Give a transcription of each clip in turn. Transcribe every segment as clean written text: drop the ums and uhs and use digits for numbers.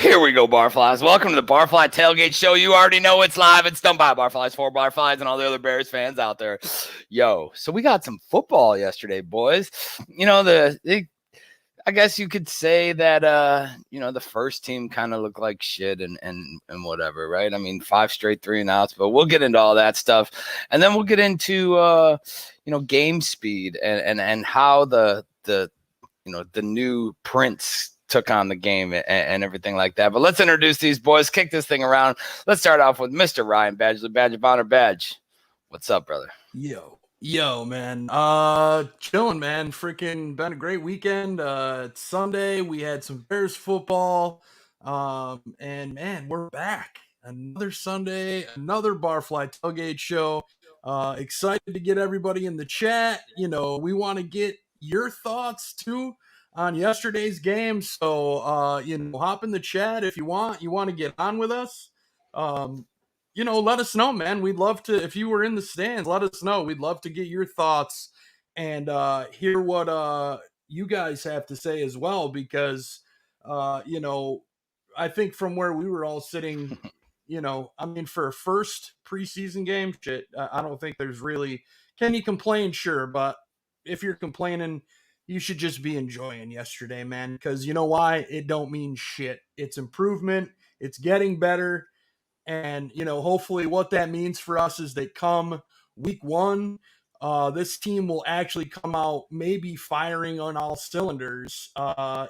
Here we go, Barflies. Welcome to the Barfly Tailgate Show. You already know it's live. It's done by Barflies, for Barflies, and all the other Bears fans out there. Yo, so we got some football yesterday, boys. You know, I guess you could say that, you know, the first team kind of looked like shit and whatever, right? I mean, 5 straight 3-and-outs, but we'll get into all that stuff. And then we'll get into, you know, game speed and how the new Prince took on the game and everything like that. But let's introduce these boys, kick this thing around. Let's start off with Mr. Ryan Badgley, Badge of Honor. Badge, what's up, brother? Yo, man. Chilling, man. Freaking been a great weekend. It's Sunday. We had some Bears football. And man, we're back. Another Sunday, another Barfly Tailgate Show. Excited to get everybody in the chat. You know, we want to get your thoughts too on yesterday's game. So, you know, hop in the chat if you want to get on with us. You know, let us know, man. We'd love to, if you were in the stands, let us know. We'd love to get your thoughts and hear what you guys have to say as well, because, you know, I think from where we were all sitting, you know, I mean, for a first preseason game, shit, I don't think there's really, can you complain? Sure. But if you're complaining, you should just be enjoying yesterday, man, because you know why? It don't mean shit. It's improvement. It's getting better. And, you know, hopefully what that means for us is that come week 1, this team will actually come out maybe firing on all cylinders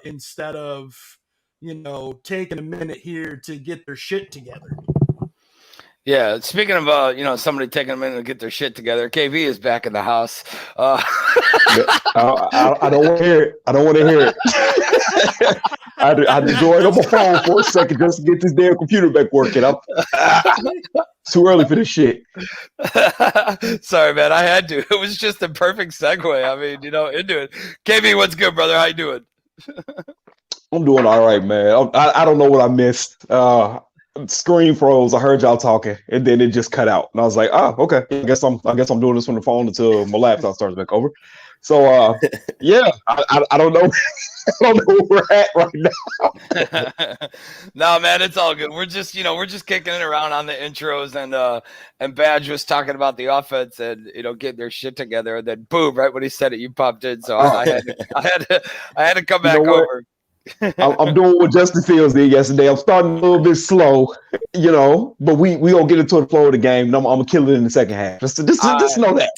instead of, you know, taking a minute here to get their shit together. Yeah, speaking of, you know, somebody taking a minute to get their shit together, KB is back in the house. I don't want to hear it. I don't want to hear it. I had to join on my phone for a second just to get this damn computer back working. I'm too early for this shit. Sorry, man. I had to. It was just a perfect segue. I mean, you know, into it. KB, what's good, brother? How you doing? I'm doing all right, man. I don't know what I missed. Screen froze. I heard y'all talking, and then it just cut out. And I was like, "Oh, okay. I guess I'm doing this from the phone until my laptop starts back over." So, yeah, I don't know. I don't know where we're at right now. No, man, it's all good. We're just kicking it around on the intros, and Badge was talking about the offense and, you know, getting their shit together, and then boom, right when he said it, you popped in. So I had to come back over. I'm doing what Justin Fields did yesterday. I'm starting a little bit slow, you know, but we gonna get into the flow of the game. And I'm gonna kill it in the second half. Just know that.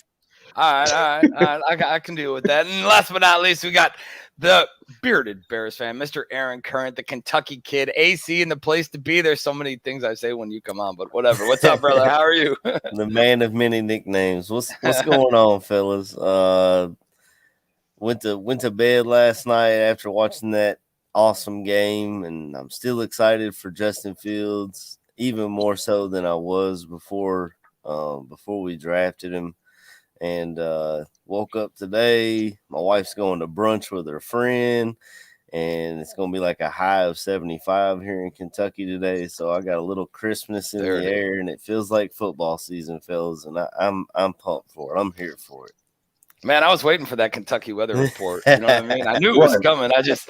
All right. I can deal with that. And last but not least, we got the bearded Bears fan, Mr. Aaron Currant, the Kentucky kid, AC in the place to be. There's so many things I say when you come on, but whatever. What's up, brother? How are you? The man of many nicknames. What's going on, fellas? Went to bed last night after watching that awesome game, and I'm still excited for Justin Fields, even more so than I was before we drafted him. And woke up today. My wife's going to brunch with her friend, and it's going to be like a high of 75 here in Kentucky today. So I got a little crispness in the air, and it feels like football season, fellas. And I'm pumped for it. I'm here for it. Man, I was waiting for that Kentucky weather report. You know what I mean? I knew it was coming. I just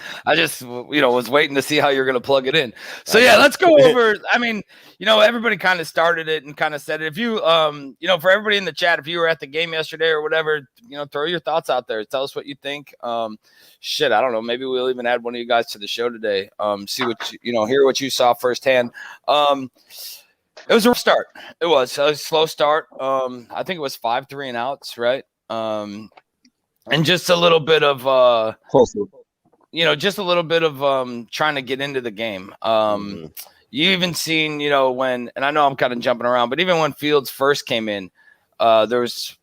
was waiting to see how you're going to plug it in. So yeah, let's go over. I mean, everybody kind of started it and kind of said it. If you, for everybody in the chat, if you were at the game yesterday or whatever, throw your thoughts out there. Tell us what you think. I don't know. Maybe we'll even add one of you guys to the show today. See what hear what you saw firsthand. It was a rough start. It was a slow start. I think it was 5 3-and-outs, right? And just a little bit of just a little bit of trying to get into the game. You even seen, when, and I know I'm kind of jumping around, but even when Fields first came in, there was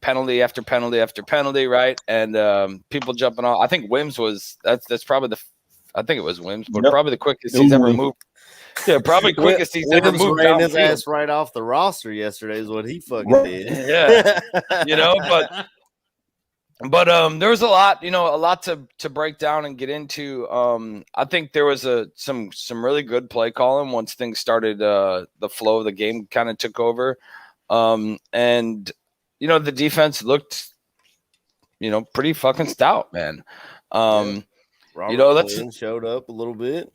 penalty after penalty after penalty, right? And people jumping off. I think Wims was that's probably I think it was Wims, but probably the quickest he's ever moved. Yeah, probably quickest he's ever moved. Ran his ass right off the roster yesterday is what he fucking did. Yeah, but there was a lot to break down and get into. I think there was some really good play calling once things started. The flow of the game kind of took over, and the defense looked pretty fucking stout, man. Robert Quinn showed up a little bit.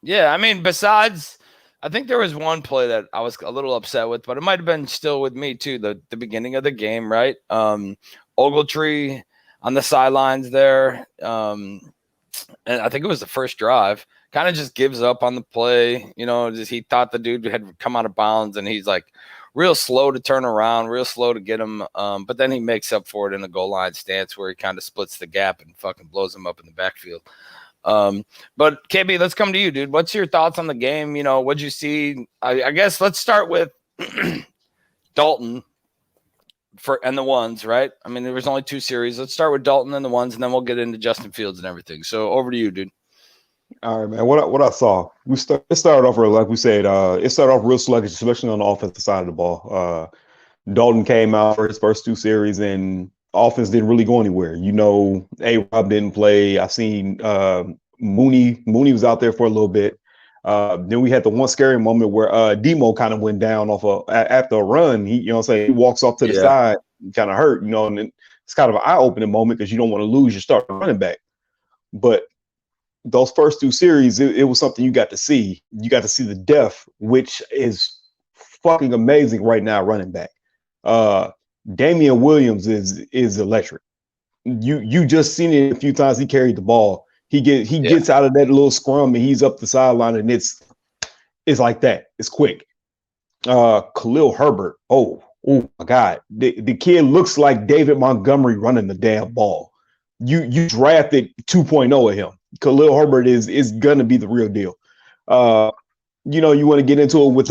Yeah, I mean, besides, I think there was one play that I was a little upset with, but it might have been still with me too. The beginning of the game, right? Ogletree on the sidelines there, and I think it was the first drive. Kind of just gives up on the play. He thought the dude had come out of bounds, and he's like real slow to turn around, real slow to get him. But then he makes up for it in a goal line stance where he kind of splits the gap and fucking blows him up in the backfield. But KB, let's come to you, dude. What's your thoughts on the game? What'd you see? I guess let's start with Dalton and the ones, right? I mean, there was only 2 series. Let's start with Dalton and the ones, and then we'll get into Justin Fields and everything. So over to you, dude. All right, man. What I saw, it started off real, like we said, it started off real sluggish, especially on the offensive side of the ball. Dalton came out for his first 2 series, and offense didn't really go anywhere. A-Rob didn't play. I seen Mooney was out there for a little bit. Then we had the one scary moment where Demo kind of went down after a run. He walks off to the side, kind of hurt, and it's kind of an eye-opening moment because you don't want to lose your starting running back. But those first 2 series, it was something you got to see. You got to see the depth, which is fucking amazing right now, running back. Damian Williams is electric. You just seen it a few times. He carried the ball. He gets out of that little scrum and he's up the sideline, and it's like that. It's quick. Khalil Herbert. Oh my God. The kid looks like David Montgomery running the damn ball. You drafted 2.0 of him. Khalil Herbert is gonna be the real deal. You want to get into it with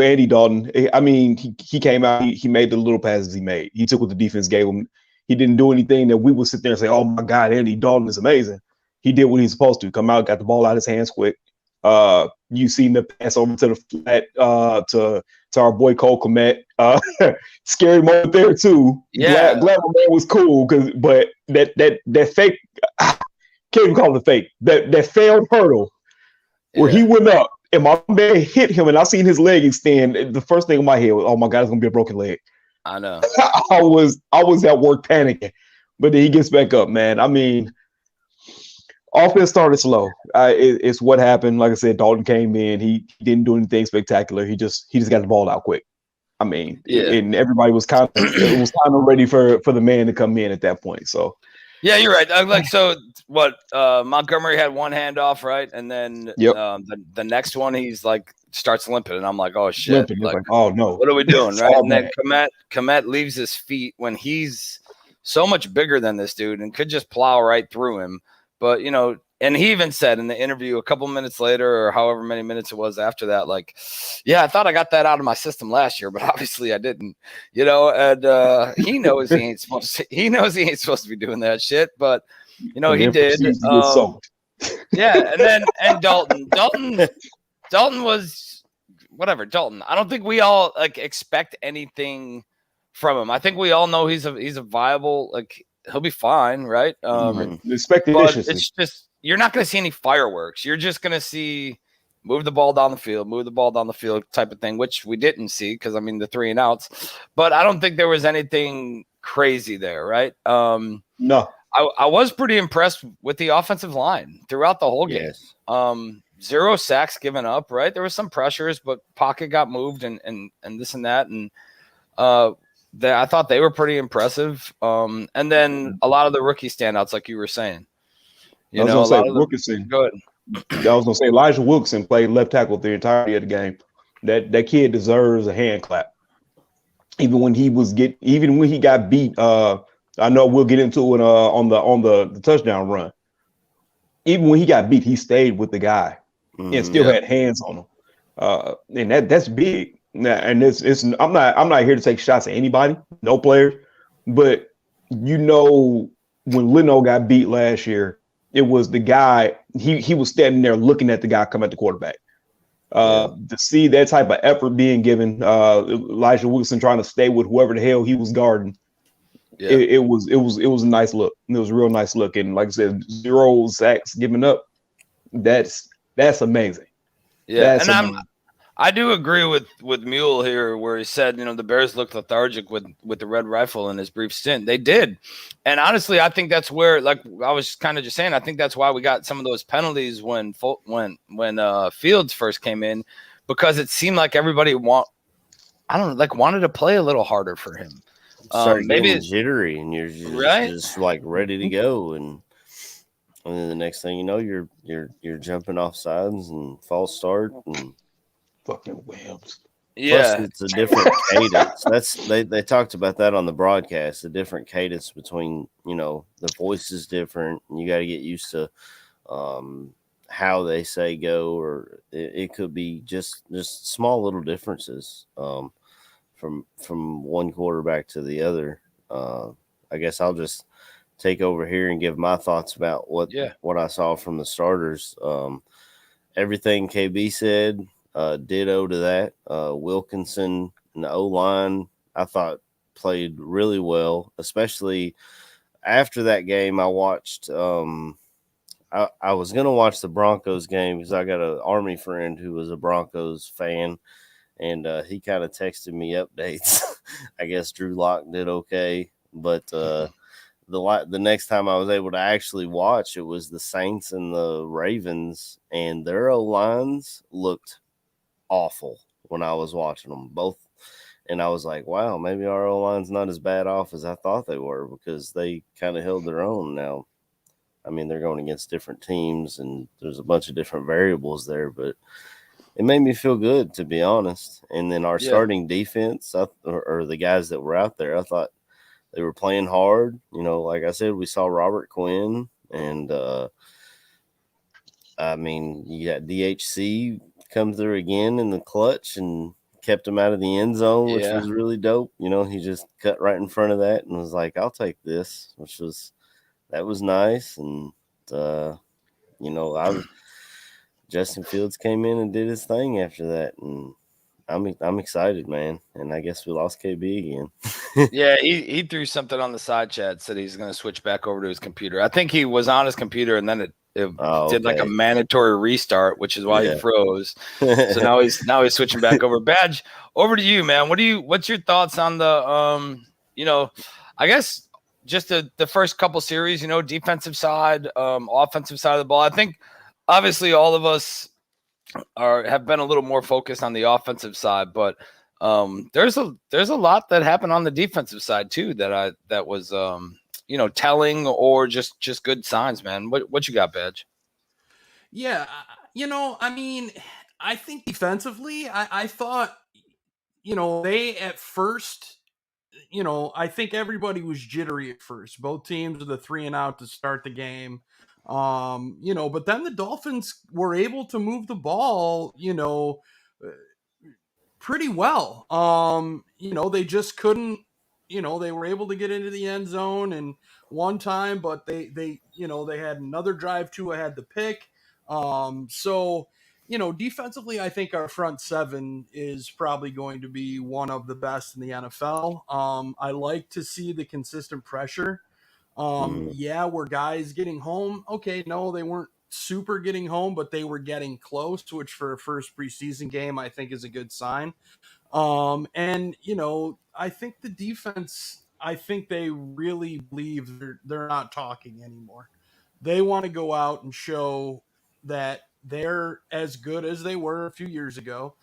Andy Dalton. I mean, he came out, he made the little passes he made. He took what the defense gave him. He didn't do anything that we would sit there and say, oh my God, Andy Dalton is amazing. He did what he's supposed to. Come out, got the ball out of his hands quick. You seen the pass over to the flat to our boy Cole Kmet. Scary moment there too. Yeah. Glad my man was cool, but that fake, can't even call it a fake. That failed hurdle where he went up and my man hit him, and I seen his leg extend. The first thing in my head was, oh my God, it's gonna be a broken leg. I know. I was at work panicking, but then he gets back up, man. I mean, offense started slow. It's what happened. Like I said, Dalton came in. He didn't do anything spectacular. He just got the ball out quick. I mean, and everybody was kind of ready for the man to come in at that point. So. Yeah, you're right. Montgomery had one handoff, right? And then the next one, he's like starts limping, and I'm like, oh shit! Like, oh no, what are we doing, right? And then Kmet leaves his feet when he's so much bigger than this dude and could just plow right through him. But, you know, and he even said in the interview a couple minutes later or however many minutes it was after that, like, yeah, I thought I got that out of my system last year, but obviously I didn't, you know, and he knows he ain't supposed to be doing that shit, but you know, he did. Yeah, and Dalton was whatever. Dalton, I don't think we all like expect anything from him. I think we all know he's a viable, like, he'll be fine, right? Expect the but it's just you're not going to see any fireworks. You're just going to see move the ball down the field type of thing, which we didn't see because I mean the 3 and outs. But I don't think there was anything crazy there, right? No. I was pretty impressed with the offensive line throughout the whole game. Yes. 0 sacks given up, right? There was some pressures, but pocket got moved and this and that. And I thought they were pretty impressive. And then a lot of the rookie standouts, like you were saying. I was going to say Wilkinson. Go ahead. I was going to say Elijah Wilkinson played left tackle the entirety of the game. That kid deserves a hand clap. Even when he got beat, I know we'll get into it on the touchdown run. Even when he got beat, he stayed with the guy and still had hands on him. And that's big. And it's I'm not here to take shots at anybody, no player, but you know when Leno got beat last year, it was the guy. He was standing there looking at the guy come at the quarterback. To see that type of effort being given, Elijah Wilson trying to stay with whoever the hell he was guarding. Yeah. It was a nice look. It was a real nice look. And like I said, 0 sacks given up. That's amazing. Yeah, that's amazing. I do agree with Mule here, where he said, you know, the Bears looked lethargic with the red rifle in his brief stint. They did, and honestly, I think that's where, like I was kind of just saying, I think that's why we got some of those penalties when Fields first came in, because it seemed like everybody wanted to play a little harder for him. Maybe it's jittery, and you're just like ready to go, and then the next thing you know, you're jumping off sides and false start and. Fucking webs. Yeah, plus it's a different cadence. They talked about that on the broadcast. A different cadence between, you know, the voice is different. And you got to get used to how they say go, or it could be just small little differences from one quarterback to the other. I guess I'll just take over here and give my thoughts about what I saw from the starters. Everything KB said. Ditto to that. Wilkinson and the O-line, I thought played really well, especially after that game. I watched. I was gonna watch the Broncos game because I got an Army friend who was a Broncos fan, and he kind of texted me updates. I guess Drew Lock did okay, but the next time I was able to actually watch, it was the Saints and the Ravens, and their O-lines looked awful when I was watching them both, and I was like, wow, maybe our O-line's not as bad off as I thought they were, because they kind of held their own. Now, I mean, they're going against different teams and there's a bunch of different variables there, but it made me feel good, to be honest. And then our starting defense, or the guys that were out there, I thought they were playing hard. You know, like I said, we saw Robert Quinn, and I mean, you got DHC come through again in the clutch and kept him out of the end zone, which was really dope. You know, he just cut right in front of that and was like, I'll take this, that was nice. And, you know, Justin Fields came in and did his thing after that. And I'm excited, man. And I guess we lost KB again. Yeah, he threw something on the side chat, said he's going to switch back over to his computer. I think he was on his computer and then it did like a mandatory restart, which is why he froze. So now he's switching back over. Badge, over to you, man. What's your thoughts on the you know, I guess just the first couple series, you know, defensive side, offensive side of the ball. I think obviously all of us have been a little more focused on the offensive side, but there's a lot that happened on the defensive side too that was you know, telling or just good signs, man. What you got, Badge? Yeah, you know, I mean, I think defensively, I thought, you know, they at first I think everybody was jittery at first. Both teams with the 3-and-out to start the game. But then the Dolphins were able to move the ball, pretty well. They just couldn't, they were able to get into the end zone and one time, but they had another drive too. I had the pick. Defensively, I think our front seven is probably going to be one of the best in the NFL. I like to see the consistent pressure. Were guys getting home? Okay, no, they weren't super getting home, but they were getting close, which for a first preseason game, I think is a good sign. I think the defense, I think they really believe they're not talking anymore. They want to go out and show that they're as good as they were a few years ago.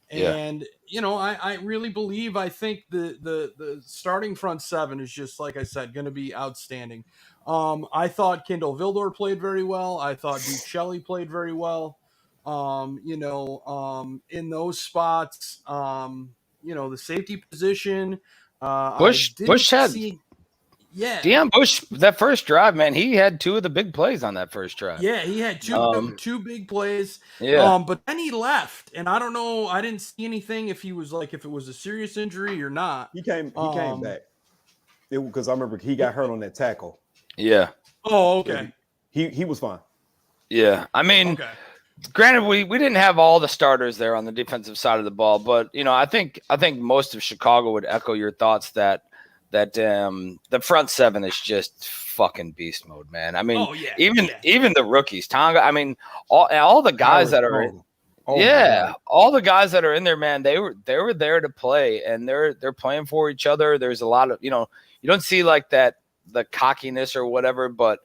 And, I really believe, I think the starting front seven is just, like I said, going to be outstanding. I thought Kendall Vildor played very well. I thought Duke Shelley played very well. In those spots, the safety position, Bush had Deion Bush, that first drive, man, he had two of the big plays on that first drive. Yeah, he had two big plays. But then he left, and I don't know. I didn't see anything if it was a serious injury or not. He came back because I remember he got hurt on that tackle. Yeah. Oh, okay. He was fine. Yeah, I mean, granted, we didn't have all the starters there on the defensive side of the ball, but I think most of Chicago would echo your thoughts that the front seven is just fucking beast mode, man. I mean, even the rookies, Tonga. I mean, all the guys that are all the guys that are in there, man. They were there to play, and they're playing for each other. There's a lot of you don't see like that the cockiness or whatever, but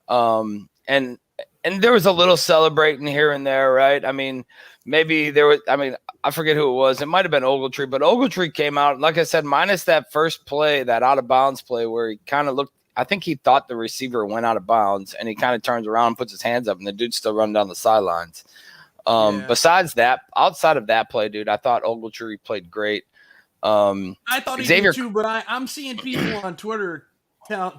and there was a little celebrating here and there, right? I mean, maybe there was. I mean, I forget who it was. It might have been Ogletree, but Ogletree came out, like I said, minus that first play, that out of bounds play where he kind of looked. I think he thought the receiver went out of bounds, and he kind of turns around, puts his hands up, and the dude's still running down the sidelines. Besides that, outside of that play, dude, I thought Ogletree played great. I thought he did too, but I'm seeing people on Twitter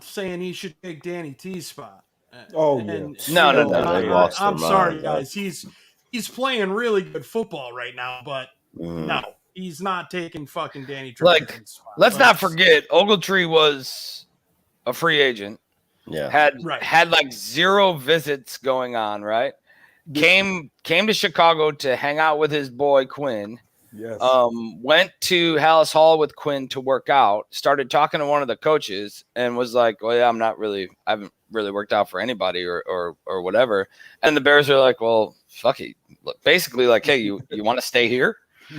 saying he should take Danny T's spot. No. I'm sorry, guys. He's playing really good football right now, but no, he's not taking fucking Danny Trevathan's spot. Let's not forget, Ogletree was a free agent. Yeah. Had like 0 visits going on, right? Came to Chicago to hang out with his boy Quinn. Yes. Went to Hallis Hall with Quinn to work out, started talking to one of the coaches and was like, well, yeah, I haven't really worked out for anybody or whatever. And the Bears are like, well, fuck it. Basically like, hey, you want to stay here?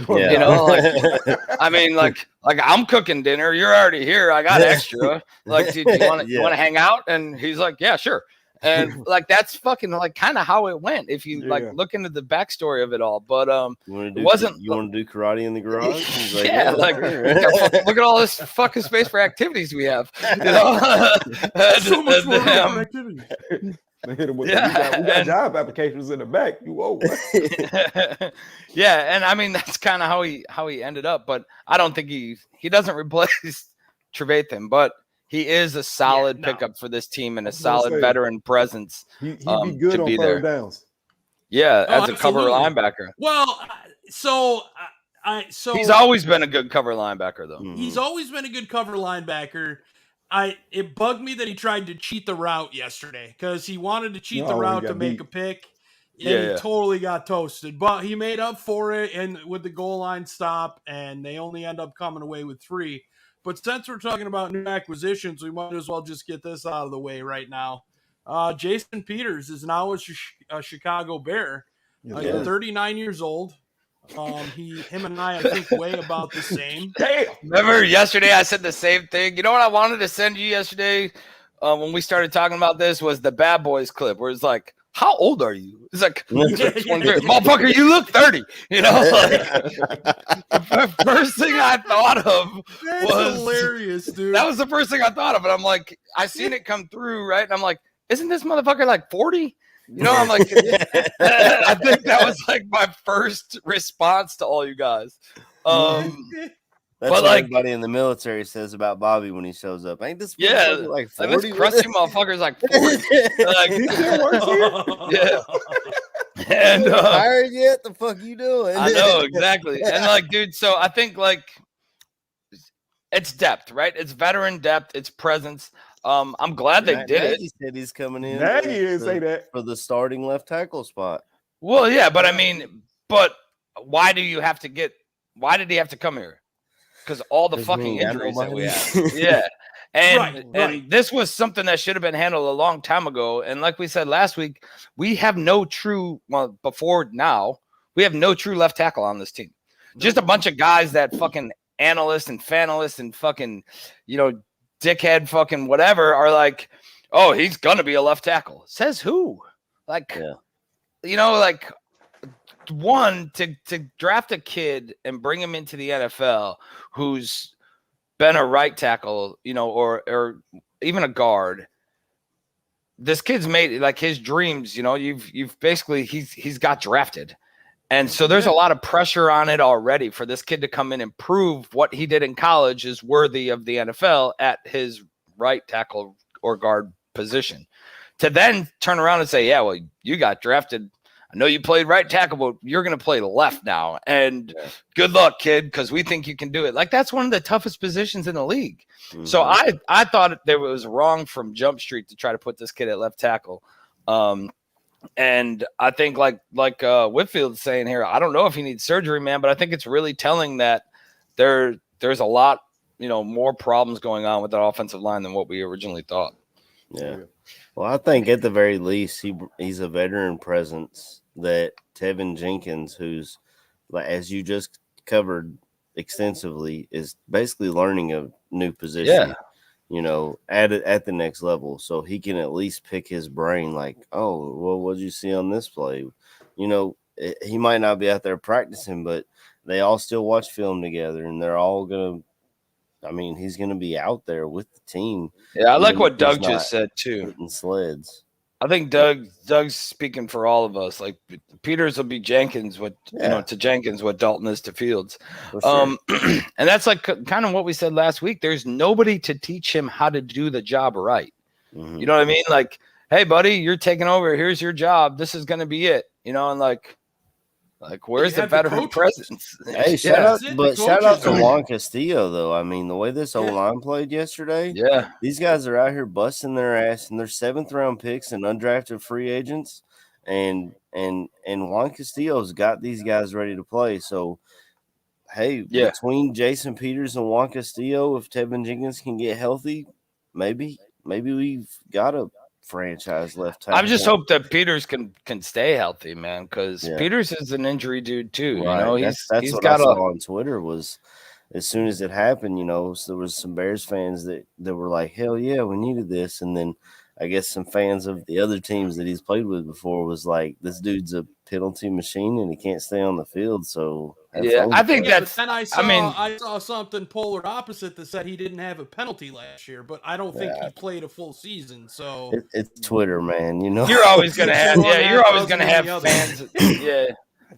Yeah. I mean, like I'm cooking dinner. You're already here. I got extra. Like, do you want to hang out? And he's like, yeah, sure. And like that's fucking like kind of how it went if you look into the backstory of it all. But you want to do karate in the garage? He's like, look at all this fucking space for activities we have. So much more activity. We got job applications in the back. You owe. Yeah, and I mean that's kind of how he ended up. But I don't think he doesn't replace Trevathan, but he is a solid pickup for this team and a solid veteran presence. He'd be good on third downs. Yeah, as a cover linebacker. Well, so he's always been a good cover linebacker, though. He's always been a good cover linebacker. It bugged me that he tried to cheat the route yesterday because he wanted to cheat the route to make a pick. And he totally got toasted. But he made up for it and with the goal line stop, and they only end up coming away with 3. But since we're talking about new acquisitions, we might as well just get this out of the way right now. Jason Peters is now a Chicago Bear. He's 39 years old. Him and I think, weigh about the same. Hey, remember yesterday I said the same thing? You know what I wanted to send you yesterday when we started talking about this was the Bad Boys clip where it's like, how old are you? It's like, 23. Motherfucker, you look 30. The first thing I thought of was hilarious, dude. That was the first thing I thought of. And I'm like, I seen it come through, right? And I'm like, isn't this motherfucker like 40? I'm like, I think that was like my first response to all you guys. That's But, what like- everybody in the military says about Bobby when he shows up. Ain't this Yeah, motherfucker like Like 40? this crusty motherfucker's like 40. Like, He still works here. yeah. And Hired yet? The fuck you doing? I know exactly. And like, dude, so I think like it's depth, right? It's veteran depth, it's presence. I'm glad they did it. Nagy said he's coming in. Nagy didn't say that. for the starting left tackle spot. Well, yeah, but I mean, but why did he have to come here? Because all the 'Cause we fucking ain't got injuries that we nobody. have. Yeah. And Right. this was something that should have been handled a long time ago. And like we said last week, we have no true, well, before now, we have no true left tackle on this team. Just a bunch of guys that fucking analysts and fanalists and fucking, dickhead fucking whatever are like, oh, he's gonna be a left tackle. Says who? Like, like one to draft a kid and bring him into the NFL who's been a right tackle, or even a guard. This kid's made like his dreams, you've basically he's got drafted. And so there's a lot of pressure on it already for this kid to come in and prove what he did in college is worthy of the NFL at his right tackle or guard position. To then turn around and say, yeah, well, you got drafted. I know you played right tackle, but you're going to play left now. And good luck, kid, because we think you can do it. Like, that's one of the toughest positions in the league. Mm-hmm. So I thought it was wrong from Jump Street to try to put this kid at left tackle. And I think like Whitfield's saying here, I don't know if he needs surgery, man, but I think it's really telling that there's a lot, more problems going on with that offensive line than what we originally thought. Yeah. Well, I think at the very least, he's a veteran presence that Tevin Jenkins, who's, like, as you just covered extensively, is basically learning a new position. Yeah. At the next level, so he can at least pick his brain. Like, oh, well, what did you see on this play? He might not be out there practicing, but they all still watch film together, and they're all gonna. I mean, he's gonna be out there with the team. Yeah, I like what Doug just said too. Hitting sleds. I think Doug's speaking for all of us. Like, Peters will be Jenkins, to Jenkins what Dalton is to Fields. Sure. And that's like kind of what we said last week. There's nobody to teach him how to do the job right. Mm-hmm. You know what I mean? Like, hey, buddy, you're taking over. Here's your job. This is going to be it. And like where's the veteran presence? Hey, shout out to Juan Castillo, though. I mean, the way this O-line played yesterday, these guys are out here busting their ass, and they're 7th-round picks and undrafted free agents, and Juan Castillo's got these guys ready to play. So, hey, between Jason Peters and Juan Castillo, if Tevin Jenkins can get healthy, maybe we've got a franchise left tackle. I just hope that Peters can stay healthy, man, because Peters is an injury dude too. Right. That's what I saw on Twitter was as soon as it happened, so there was some Bears fans that were like, hell yeah, we needed this. And then I guess some fans of the other teams that he's played with before was like, this dude's a penalty machine and he can't stay on the field. So I think that's. But then I saw something polar opposite that said he didn't have a penalty last year, but I don't think he played a full season. So it's Twitter, man. You're always gonna have. You're always gonna have fans.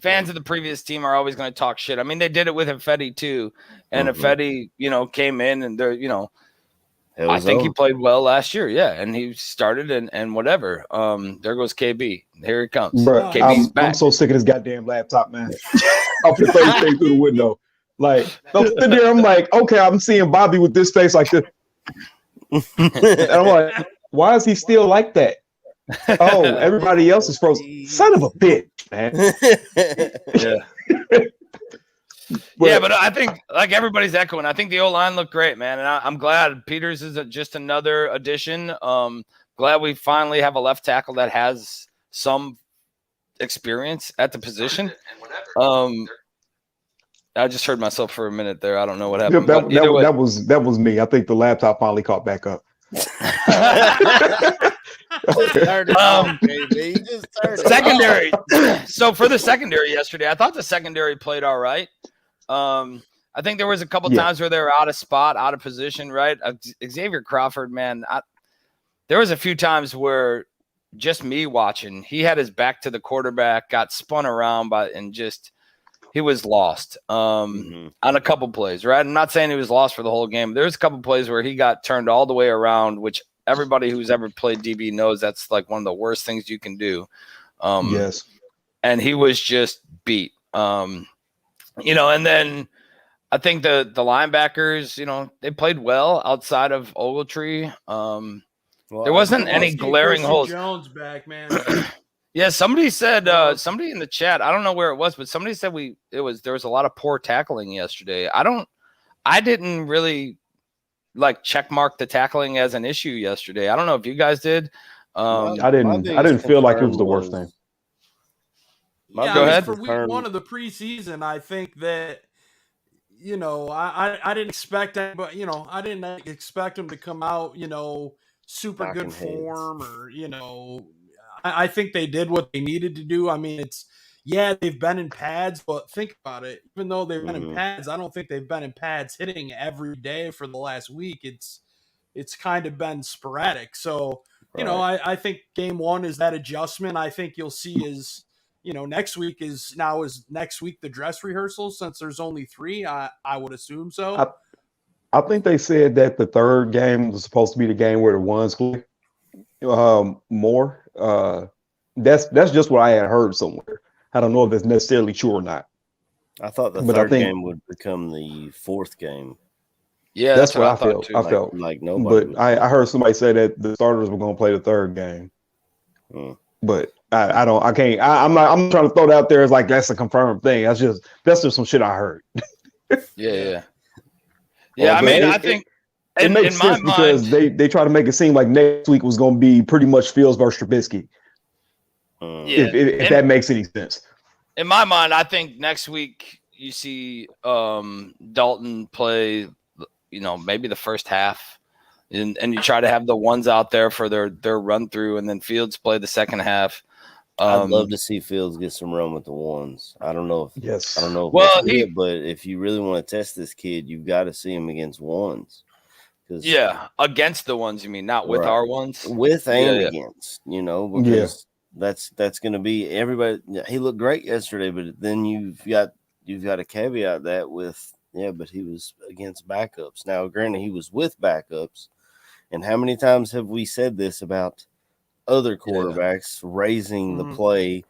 Fans of the previous team are always going to talk shit. I mean, they did it with Ifedi too, and Ifedi, came in and they're, I think he played well last year. Yeah. And he started and whatever. There goes KB. Here he comes. Bro, KB's back. I'm so sick of this goddamn laptop, man. I'll put things through the window. Like, I'm sitting there, I'm like, okay, I'm seeing Bobby with this face like this. And I'm like, why is he still like that? Oh, everybody else is frozen. Son of a bitch, man. But I think, like everybody's echoing, I think the O-line looked great, man. And I'm glad Peters is just another addition. Glad we finally have a left tackle that has some experience at the position. I just heard myself for a minute there. I don't know what happened. That was me. I think the laptop finally caught back up. Secondary. So for the secondary yesterday, I thought the secondary played all right. I think there was a couple times where they were out of spot, out of position, right? Xavier Crawford, man, there was a few times where just me watching, he had his back to the quarterback, got spun around and just he was lost on a couple plays, right? I'm not saying he was lost for the whole game. There's a couple plays where he got turned all the way around, which everybody who's ever played DB knows that's like one of the worst things you can do. Yes. And he was just beat. And then I think the linebackers, they played well outside of Ogletree. There wasn't any glaring holes. Jones back, man. Yeah, somebody said somebody in the chat, I don't know where it was, but somebody said there was a lot of poor tackling yesterday. I didn't really check mark the tackling as an issue yesterday. I don't know if you guys did. I didn't feel like it was the worst thing. Go ahead. For week 1 of the preseason, I think that I didn't expect that, but I didn't expect him to come out, super good form, or I think they did what they needed to do. I mean, they've been in pads, but think about it. Even though they've been in pads, I don't think they've been in pads hitting every day for the last week. It's kind of been sporadic. So, I think game 1 is that adjustment. I think you'll see next week is next week the dress rehearsal, since there's only 3. I would assume so. I think they said that the third game was supposed to be the game where the ones play more. That's just what I had heard somewhere. I don't know if it's necessarily true or not. I thought the third game would become the 4th game. Yeah, that's what I felt. I felt like nobody. But I heard somebody say that the starters were going to play the third game. But I'm not trying to throw it out there as like that's a confirmed thing. That's just some shit I heard. Yeah. I mean, I think it makes sense because they try to make it seem like next week was going to be pretty much Fields versus Trubisky. If that makes any sense. In my mind, I think next week you see Dalton play, maybe the first half, and you try to have the ones out there for their run through, and then Fields play the second half. I'd love to see Fields get some run with the ones. I don't know if but if you really want to test this kid, you've got to see him against ones. Against the ones, you mean, not with our ones? With and against, because that's going to be everybody. He looked great yesterday, but then you've got to caveat that with but he was against backups. Now, granted, he was with backups, and how many times have we said this about other quarterbacks raising the play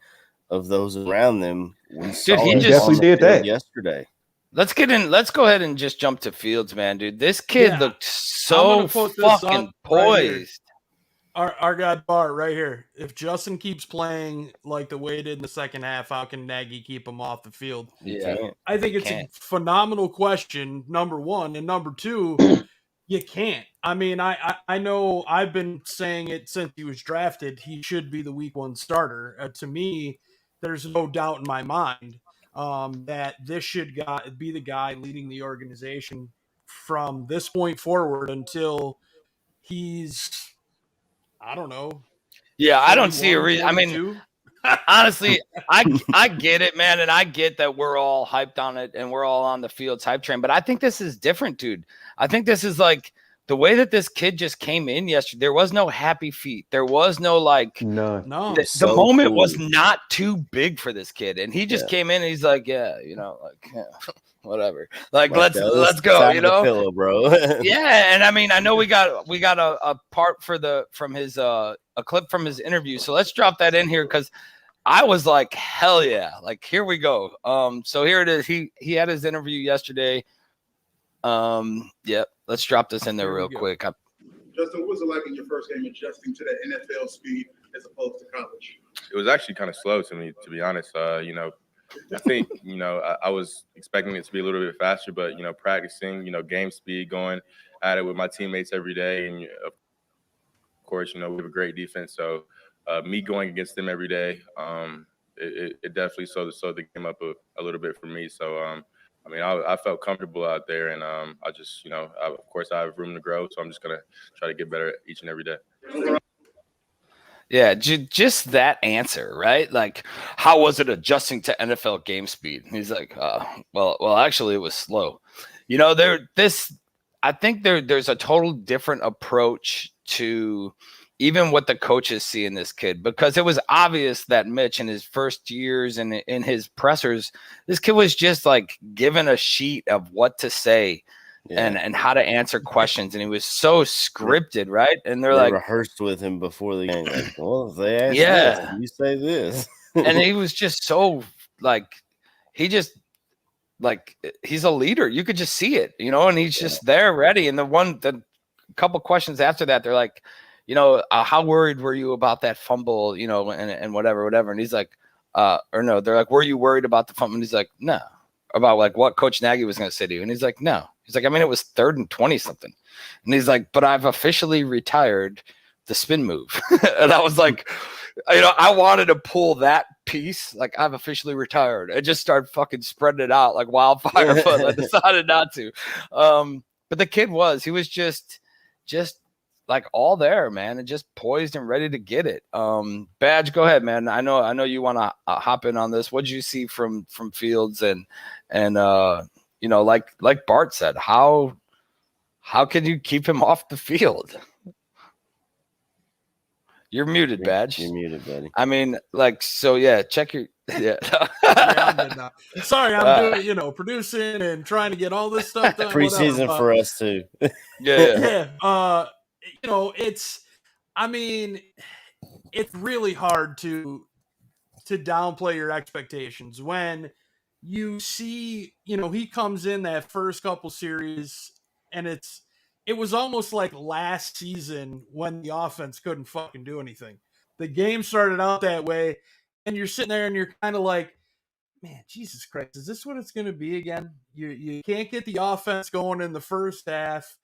of those around them? We definitely did that yesterday. Let's go ahead and just jump to Fields, man, dude. This kid looked so fucking poised. Our guy Bart right here. If Justin keeps playing like the way he did in the second half, how can Nagy keep him off the field? I think it's a phenomenal question, number 1. And number 2, you can't. I mean, I know I've been saying it since he was drafted. He should be the week 1 starter. To me, there's no doubt in my mind that this should be the guy leading the organization from this point forward until he's, I don't know. Yeah, I don't see a reason. I mean, honestly, I get it, man, and I get that we're all hyped on it and we're all on the Fields hype train. But I think this is different, dude. I think this is like the way that this kid just came in yesterday. There was no happy feet. There was no no. The moment was not too big for this kid, and he just came in and he's like, whatever. Like let's go, pillow, bro. Yeah, and I mean, I know we got a part from his a clip from his interview, so let's drop that in here because I was like, hell yeah, like here we go. So here it is. He had his interview yesterday. Let's drop this in there real quick. Justin, what was it like in your first game adjusting to the NFL speed as opposed to college? It was actually kind of slow to me, to be honest. I think, I was expecting it to be a little bit faster, but, practicing, game speed, going at it with my teammates every day. And, of course, we have a great defense. So me going against them every day, it definitely slowed the game up a little bit for me. So, I felt comfortable out there, and I just, of course, I have room to grow. So I'm just going to try to get better each and every day. Yeah, just that answer, right? Like, how was it adjusting to NFL game speed? He's like, well, actually, it was slow. I think there's a total different approach to even what the coaches see in this kid, because it was obvious that Mitch in his first years and in his pressers, this kid was just like given a sheet of what to say and how to answer questions. And he was so scripted, right? And they like rehearsed with him before the game. Like, well, if they ask this, you say this. And he was just so like, he's a leader. You could just see it, and he's just there ready. And the couple questions after that, they're like, how worried were you about that fumble, and whatever. And he's like, or no, they're like, were you worried about the fumble? And he's like, no. About like what Coach Nagy was going to say to you. And he's like, no. He's like, I mean, it was 3rd and 20 something. And he's like, but I've officially retired the spin move. And I was like, I wanted to pull that piece. Like, I've officially retired. I just started fucking spreading it out like wildfire, but I decided not to. But the kid he was just like all there, man, and just poised and ready to get it. Badge, go ahead, man. I know you want to hop in on this. What did you see from Fields and like Bart said, how can you keep him off the field? You're muted, Badge. You're muted, buddy. I mean, like, so yeah, check your I'm good now. Sorry, I'm doing, producing and trying to get all this stuff done. Preseason for us too. Yeah. It's really hard to downplay your expectations when you see, he comes in that first couple series and it was almost like last season when the offense couldn't fucking do anything. The game started out that way and you're sitting there and you're kind of like, man, Jesus Christ, is this what it's going to be again? You can't get the offense going in the first half.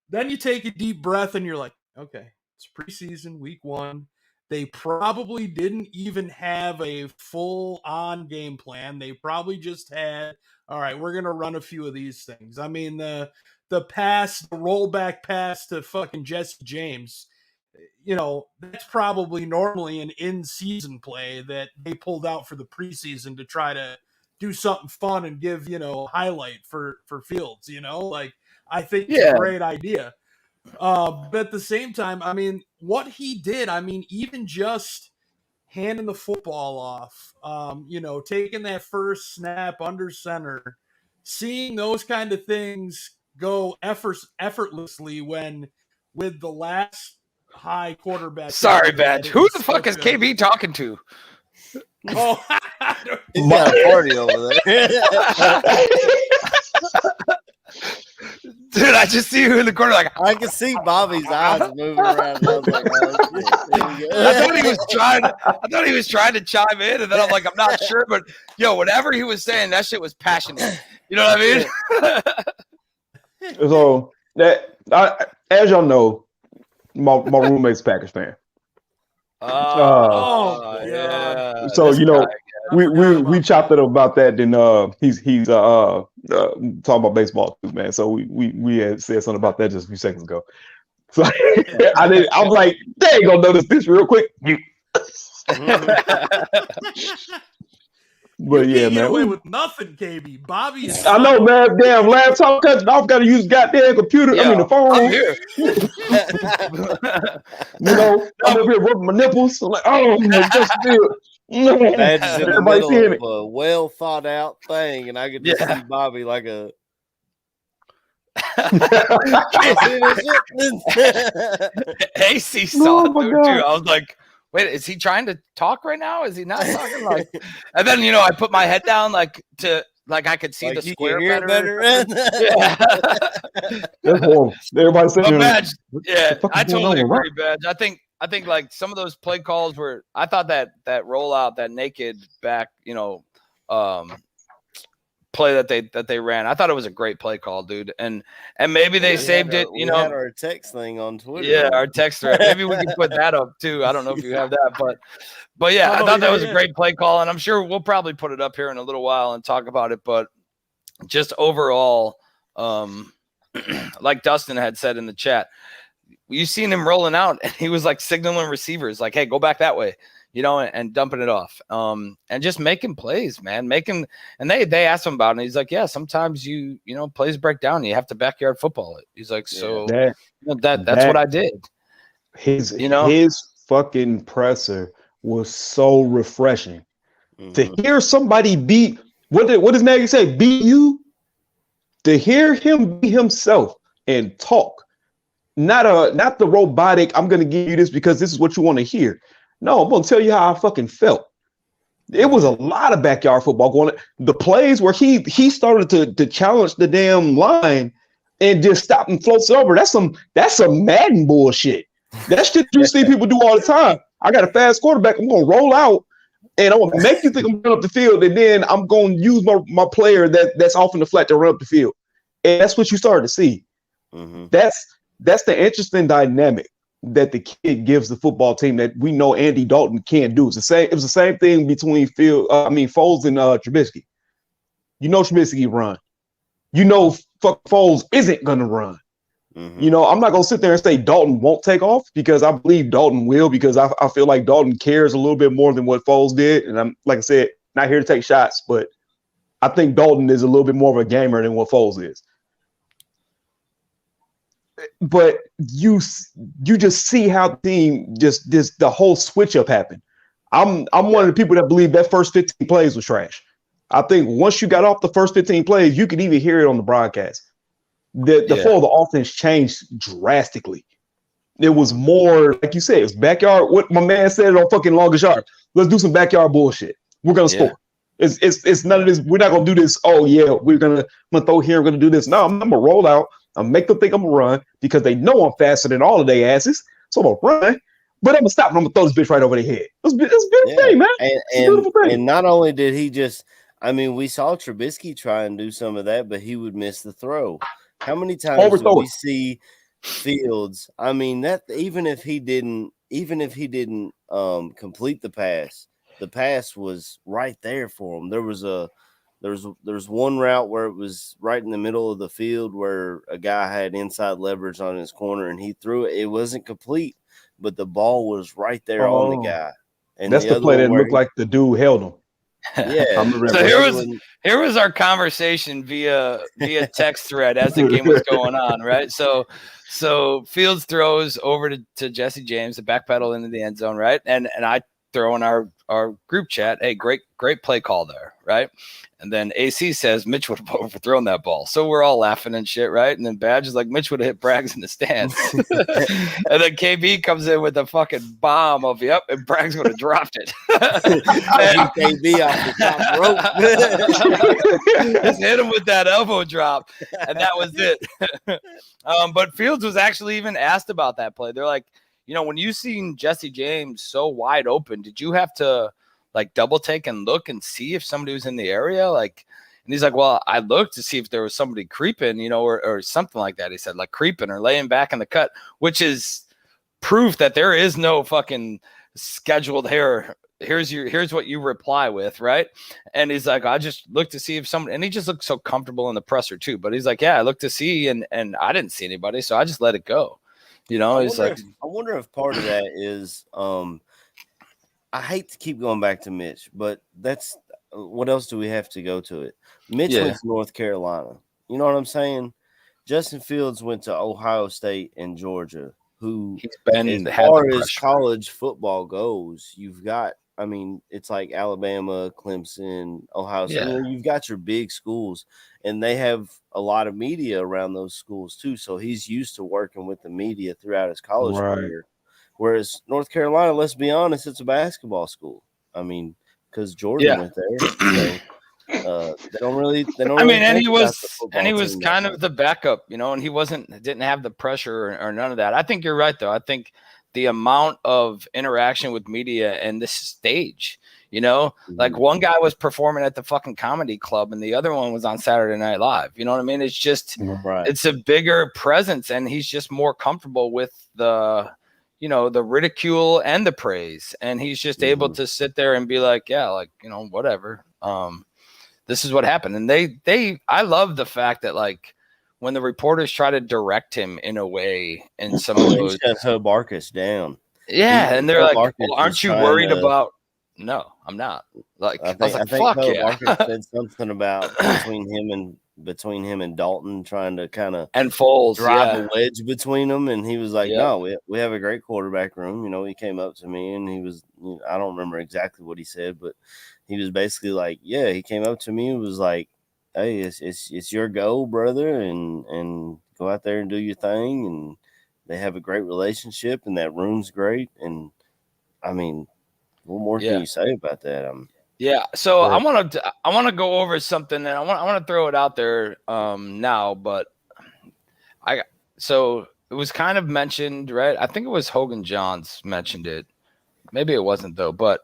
Then you take a deep breath and you're like, okay, it's preseason, week 1. They probably didn't even have a full-on game plan. They probably just had, all right, we're going to run a few of these things. I mean, the rollback pass to fucking Jesse James, that's probably normally an in-season play that they pulled out for the preseason to try to do something fun and give, highlight for Fields, like, I think it's a great idea. But at the same time, I mean, what he did, even just handing the football off, taking that first snap under center, seeing those kind of things go effortlessly when with the last high quarterback. Sorry, Badge. Who the fuck is KB talking to? Oh, he's got a party over there. Dude, I just see you in the corner. Like, I can see Bobby's eyes moving around. I was like, oh, shit. I thought he was trying to chime in, and then I'm like, I'm not sure, but whatever he was saying, that shit was passionate. You know what I mean? So as y'all know, my roommate's a Packers fan. Yeah. So we chopped it up about that. Then he's talking about baseball too, man. So we had said something about that just a few seconds ago. So I was like, they ain't gonna notice this real quick. But you yeah, man, get away with nothing, KB. Bobby is. I know, man. Damn, laptop cutting off. Got to use goddamn computer. Yeah, the phone. I'm here. I'm up here rubbing my nipples. I'm like, oh, just feel. That's in the Everybody seeing middle it. of a well thought out thing, and I could just see Bobby like a. AC saw it too. I was like, wait, is he trying to talk right now? Is he not talking? Like, and then I put my head down I could see the square better. Yeah. That's horrible. Everybody saying, Badge, I totally agree, Badge. I think like some of those play calls were. I thought that rollout, that naked back, play that they ran. I thought it was a great play call, dude. And maybe they saved it. We had our text thing on Twitter. Yeah, our text thread. Maybe we can put that up too. I don't know if you have that, but yeah, I thought that was a great play call, and I'm sure we'll probably put it up here in a little while and talk about it. But just overall, like Dustin had said in the chat, you seen him rolling out, and he was like signaling receivers, like, "Hey, go back that way." And dumping it off, and just making plays, man. And they asked him about it, and he's like, yeah, sometimes plays break down. And you have to backyard football it. He's like, so that's what I did. His fucking presser was so refreshing. To hear somebody beat what does Nagy say? Beat you? To hear him be himself and talk. Not the robotic, I'm gonna give you this because this is what you want to hear. No, I'm gonna tell you how I fucking felt. It was a lot of backyard football going on. The plays where he started to challenge the damn line and just stop and floats over. That's some Madden bullshit. That shit you see people do all the time. I got a fast quarterback. I'm gonna roll out and I'm gonna make you think I'm going up the field, and then I'm gonna use my player that's off in the flat to run up the field. And that's what you started to see. Mm-hmm. That's the interesting dynamic that the kid gives the football team that we know Andy Dalton can't do. It was the same thing between Foles and Trubisky. You know Trubisky run. You know Foles isn't gonna run. Mm-hmm. You know, I'm not gonna sit there and say Dalton won't take off because I believe Dalton will, because I feel like Dalton cares a little bit more than what Foles did. And I'm, like I said, not here to take shots, but I think Dalton is a little bit more of a gamer than what Foles is. But you just see how the team the whole switch up happened. I'm one of the people that believe that first 15 plays was trash. I think once you got off the first 15 plays, you could even hear it on the broadcast. The flow of the offense changed drastically. It was more, like you said, it was backyard. What my man said on fucking Longest Yard. Let's do some backyard bullshit. We're gonna score. It's none of this. We're not gonna do this. Oh yeah, I'm gonna throw here. We're gonna do this. No, I'm gonna roll out. I'll make them think I'm gonna run because they know I'm faster than all of their asses. So I'm gonna run, but I'm gonna stop and I'm gonna throw this bitch right over their head. It's a beautiful thing, man. It's a beautiful thing. And not only did he just, I mean, we saw Trubisky try and do some of that, but he would miss the throw. How many times did we see Fields? I mean, that even if he didn't complete the pass was right there for him. There was one route where it was right in the middle of the field where a guy had inside leverage on his corner and he threw it. It wasn't complete, but the ball was right there on the guy. And that's the play that looked like the dude held him. Yeah. So here was our conversation via text thread as the game was going on, right? So Fields throws over to Jesse James, the backpedal into the end zone, right? And I throw in our group chat, hey, great play call there, right? And then AC says Mitch would have overthrown that ball. So we're all laughing and shit, right? And then Badge is like, Mitch would have hit Braggs in the stands. And then KB comes in with a fucking bomb of, yep, and Braggs would have dropped it. KB off the top rope. Just hit him with that elbow drop, and that was it. But Fields was actually even asked about that play. They're like, you know, when you seen Jesse James so wide open, did you have to like double take and look and see if somebody was in the area? Like, and he's like, well, I looked to see if there was somebody creeping, you know, or something like that. He said like creeping or laying back in the cut, which is proof that there is no fucking scheduled here. Here's what you reply with, right? And he's like, I just looked to see if somebody, and he just looked so comfortable in the presser too. But he's like, yeah, I looked to see and I didn't see anybody, so I just let it go. You know, I wonder if part of that is I hate to keep going back to Mitch, but that's what else do we have to go to it? Mitch went to North Carolina. You know what I'm saying? Justin Fields went to Ohio State and Georgia, who he's been as far as college football goes, you've got, I mean, it's like Alabama, Clemson, Ohio State. You know, you've got your big schools, and they have a lot of media around those schools too. So he's used to working with the media throughout his college career. Whereas North Carolina, let's be honest, it's a basketball school. I mean, because Jordan went there. So, they don't really. I mean, and he was kind of the backup, you know, and he didn't have the pressure or none of that. I think you're right, though. I think the amount of interaction with media and this stage, you know, like one guy was performing at the fucking comedy club and the other one was on Saturday Night Live. You know what I mean? It's just, it's a bigger presence, and he's just more comfortable with the, you know, the ridicule and the praise. And he's just able to sit there and be like, yeah, like, you know, whatever. This is what happened. And I love the fact that like when the reporters try to direct him in a way in some of those, Barkus down. Yeah. And they're like, well, aren't you worried about, no, I'm not. Like, I was like, fuck yeah. Barkus said something about between him between him and Dalton, trying to kind of And Foles, drive yeah. a wedge between them. And he was like, Yep. no, we have a great quarterback room. You know, he came up to me and he was, I don't remember exactly what he said, but he was basically like, yeah, he came up to me and was like, hey, it's your goal, brother, and go out there and do your thing. And they have a great relationship, and that room's great. And I mean, what more can you say about that? Yeah. So I want to go over something, and I want to throw it out there now, but so it was kind of mentioned, right? I think it was Hogan Johns mentioned it. Maybe it wasn't though, but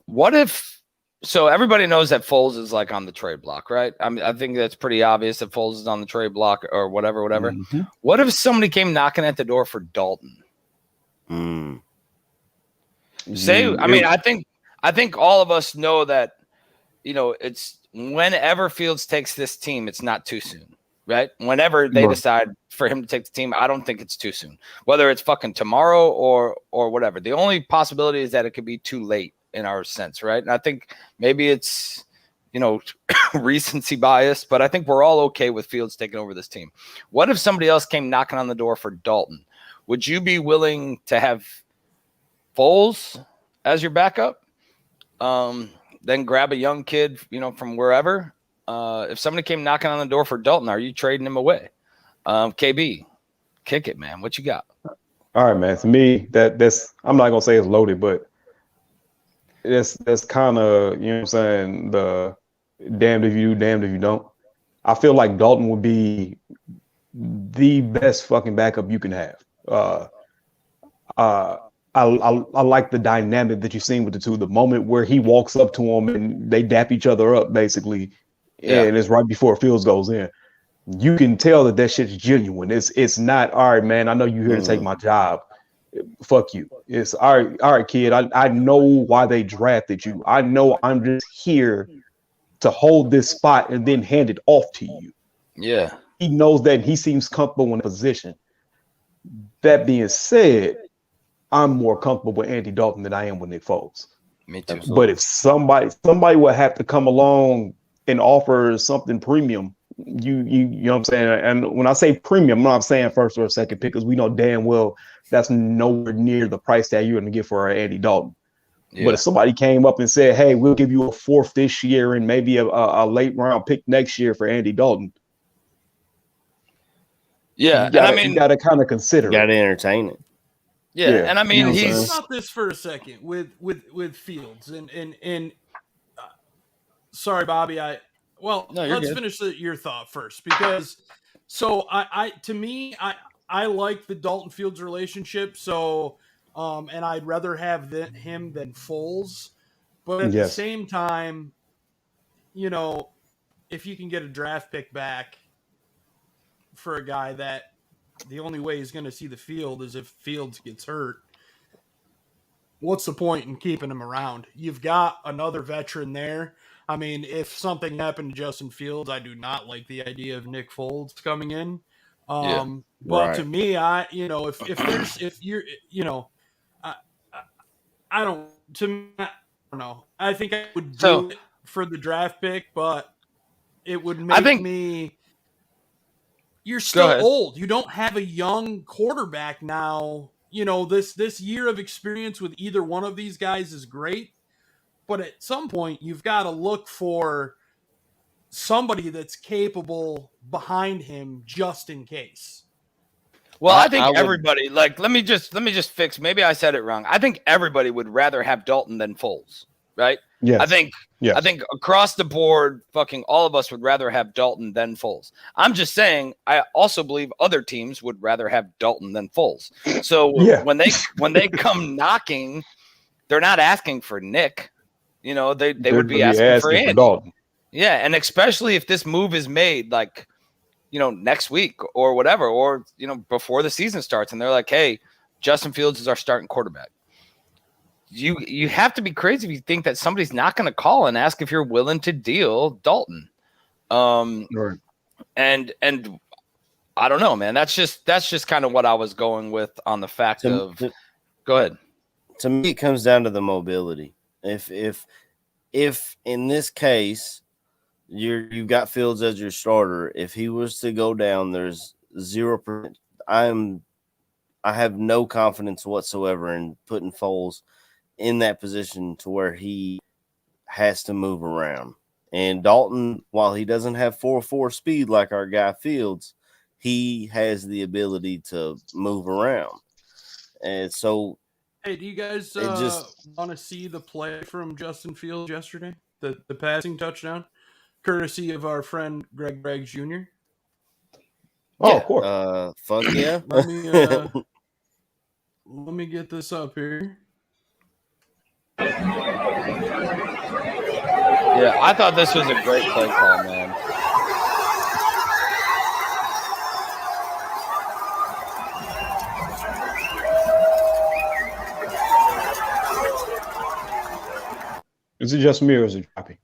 what if? So everybody knows that Foles is like on the trade block, right? I mean, I think that's pretty obvious that Foles is on the trade block or whatever. Mm-hmm. What if somebody came knocking at the door for Dalton? I think all of us know that, it's whenever Fields takes this team, it's not too soon, right? Whenever they decide for him to take the team, I don't think it's too soon, whether it's fucking tomorrow or whatever. The only possibility is that it could be too late in our sense, right? And I think maybe it's, recency bias, but I think we're all okay with Fields taking over this team. What if somebody else came knocking on the door for Dalton? Would you be willing to have Foles as your backup? Then grab a young kid, from wherever. If somebody came knocking on the door for Dalton, are you trading him away? KB, kick it, man. What you got? All right, man. To me, that's I'm not gonna say it's loaded, but that's kind of, what I'm saying, the damned if you do, damned if you don't. I feel like Dalton would be the best fucking backup you can have. I like the dynamic that you've seen with the two. The moment where he walks up to him and they dap each other up, basically, and it's right before Fields goes in. You can tell that shit's genuine. It's not, all right, man, I know you're here to take my job. Fuck you. It's all right, kid. I know why they drafted you. I know I'm just here to hold this spot and then hand it off to you. Yeah. He knows that, and he seems comfortable in the position. That being said, I'm more comfortable with Andy Dalton than I am with Nick Foles. Me too. But if somebody would have to come along and offer something premium, you know what I'm saying? And when I say premium, I'm not saying first or second pick, because we know damn well that's nowhere near the price tag you're going to get for Andy Dalton. Yeah. But if somebody came up and said, hey, we'll give you a fourth this year and maybe a late round pick next year for Andy Dalton. Yeah. You got to kind of consider it. Got to entertain it. Yeah. And I mean, he's about this for a second with Fields and sorry, Bobby. Let's finish your thought first, because I like the Dalton Fields relationship. So, and I'd rather have him than Foles, but at the same time, if you can get a draft pick back for a guy that the only way he's going to see the field is if Fields gets hurt, what's the point in keeping him around? You've got another veteran there. I mean, if something happened to Justin Fields, I do not like the idea of Nick Foles coming in. But to me, I don't know. I think I would do it for the draft pick, but it would make me. You're still old. You don't have a young quarterback now. This year of experience with either one of these guys is great, but at some point you've got to look for somebody that's capable behind him just in case. Well, I think everybody, let me just fix. Maybe I said it wrong. I think everybody would rather have Dalton than Foles, right? Yes. I think across the board, fucking all of us would rather have Dalton than Foles. I'm just saying, I also believe other teams would rather have Dalton than Foles. So when they come knocking, they're not asking for Nick. They would be asking for Andy. Dalton. Yeah, and especially if this move is made next week or whatever, or before the season starts, and they're like, hey, Justin Fields is our starting quarterback. You have to be crazy if you think that somebody's not going to call and ask if you're willing to deal Dalton. Right. And I don't know, man. That's just kind of what I was going with on the fact of. Go ahead. To me, it comes down to the mobility. If in this case, you've got Fields as your starter. If he was to go down, there's 0%. I have no confidence whatsoever in putting Foles in that position to where he has to move around. And Dalton, while he doesn't have 4.4 speed like our guy Fields, he has the ability to move around. And so, Hey, do you guys want to see the play from Justin Fields yesterday? The passing touchdown, courtesy of our friend Greg Braggs Jr. Oh, Yeah. of course. fuck yeah. Let me get this up here. Yeah, I thought this was a great play call, man. Is it just me or is it choppy?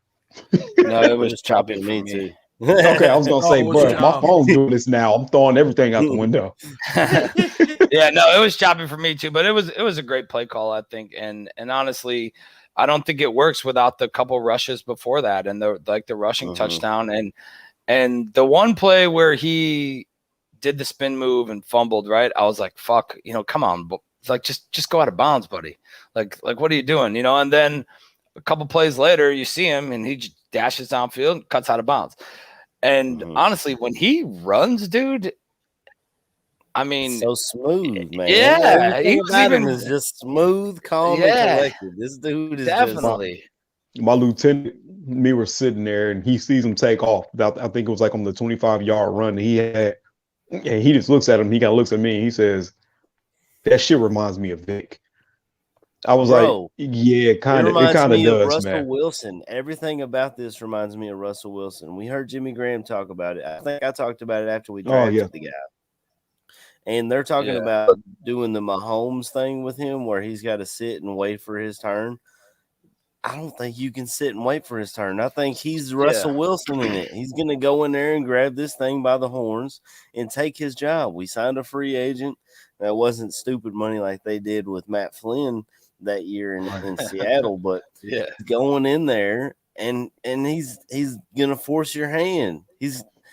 No, it was choppy for me me. too. Okay, I was gonna say, Oh, what's bro, your my job? phone's doing this now. I'm throwing everything out the window. Yeah, no, it was choppy for me too, but it was a great play call, I think. And honestly, I don't think it works without the couple rushes before that and the rushing touchdown and the one play where he did the spin move and fumbled, right? I was like, fuck, come on. It's like just go out of bounds, buddy. Like what are you doing? And then a couple plays later, you see him and he just dashes downfield and cuts out of bounds. And honestly, when he runs, dude, I mean, so smooth, man. Yeah, Everything he was about him even is just smooth, calm, and collected. This dude is definitely. My lieutenant, me were sitting there, and he sees him take off. I think it was like on the 25-yard run he had, and he just looks at him. He kind of looks at me, and he says, "That shit reminds me of Vic." I was Bro, like, "Yeah, It kind of. It reminds kind of me of does, Russell man." Wilson. Everything about this reminds me of Russell Wilson. We heard Jimmy Graham talk about it. I think I talked about it after we drafted the guy. And they're talking about doing the Mahomes thing with him where he's got to sit and wait for his turn. I don't think you can sit and wait for his turn. I think he's Russell Wilson in it. He's going to go in there and grab this thing by the horns and take his job. We signed a free agent. That wasn't stupid money like they did with Matt Flynn that year in Seattle, but going in there and he's gonna force your hand.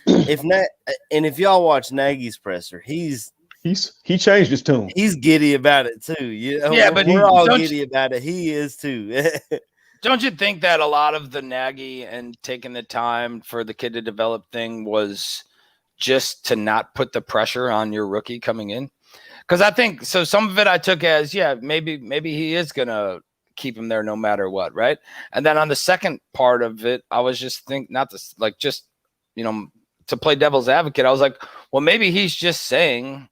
If y'all watch Nagy's presser, he changed his tune. He's giddy about it too. But we're all giddy about it. He is too. Don't you think that a lot of the Nagy and taking the time for the kid to develop thing was just to not put the pressure on your rookie coming in? Because I think so. Some of it I took as maybe he is gonna keep him there no matter what, right? And then on the second part of it, I was just to play devil's advocate. I was like, well, maybe he's just saying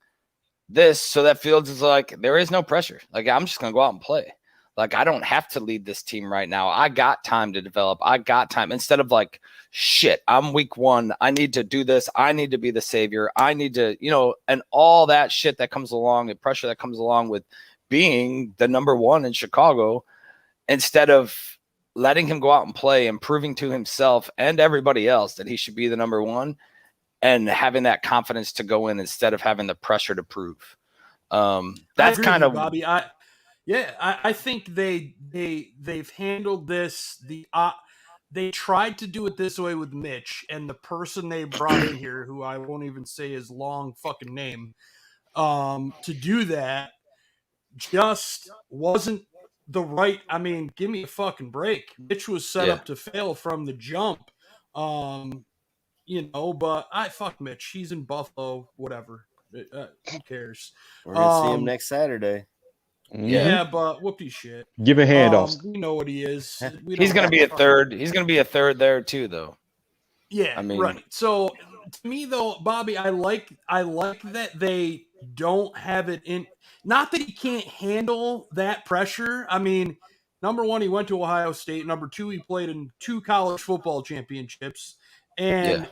this so that Fields is like, there is no pressure. Like I'm just gonna go out and play. Like I don't have to lead this team right now. I got time to develop. I got time instead of like, shit, I'm week one. I need to do this. I need to be the savior. I need to, and all that shit that comes along, the pressure that comes along with being the number one in Chicago, instead of letting him go out and play and proving to himself and everybody else that he should be the number one and having that confidence to go in instead of having the pressure to prove. That's kind of Bobby. I think they've handled this. They tried to do it this way with Mitch, and the person they brought in here, who I won't even say his long fucking name, to do that just wasn't the right. I mean, give me a fucking break. Mitch was set up to fail from the jump. But fuck Mitch. He's in Buffalo, whatever. Who cares? We're gonna see him next Saturday. Yeah, but whoopty shit. Giving handoffs. We know what he is. He's going to be a third. He's going to be a third there too, though. Yeah, I mean, right. So to me, though, Bobby, I like that they don't have it in. Not that he can't handle that pressure. I mean, number one, he went to Ohio State. Number two, he played in 2 college football championships and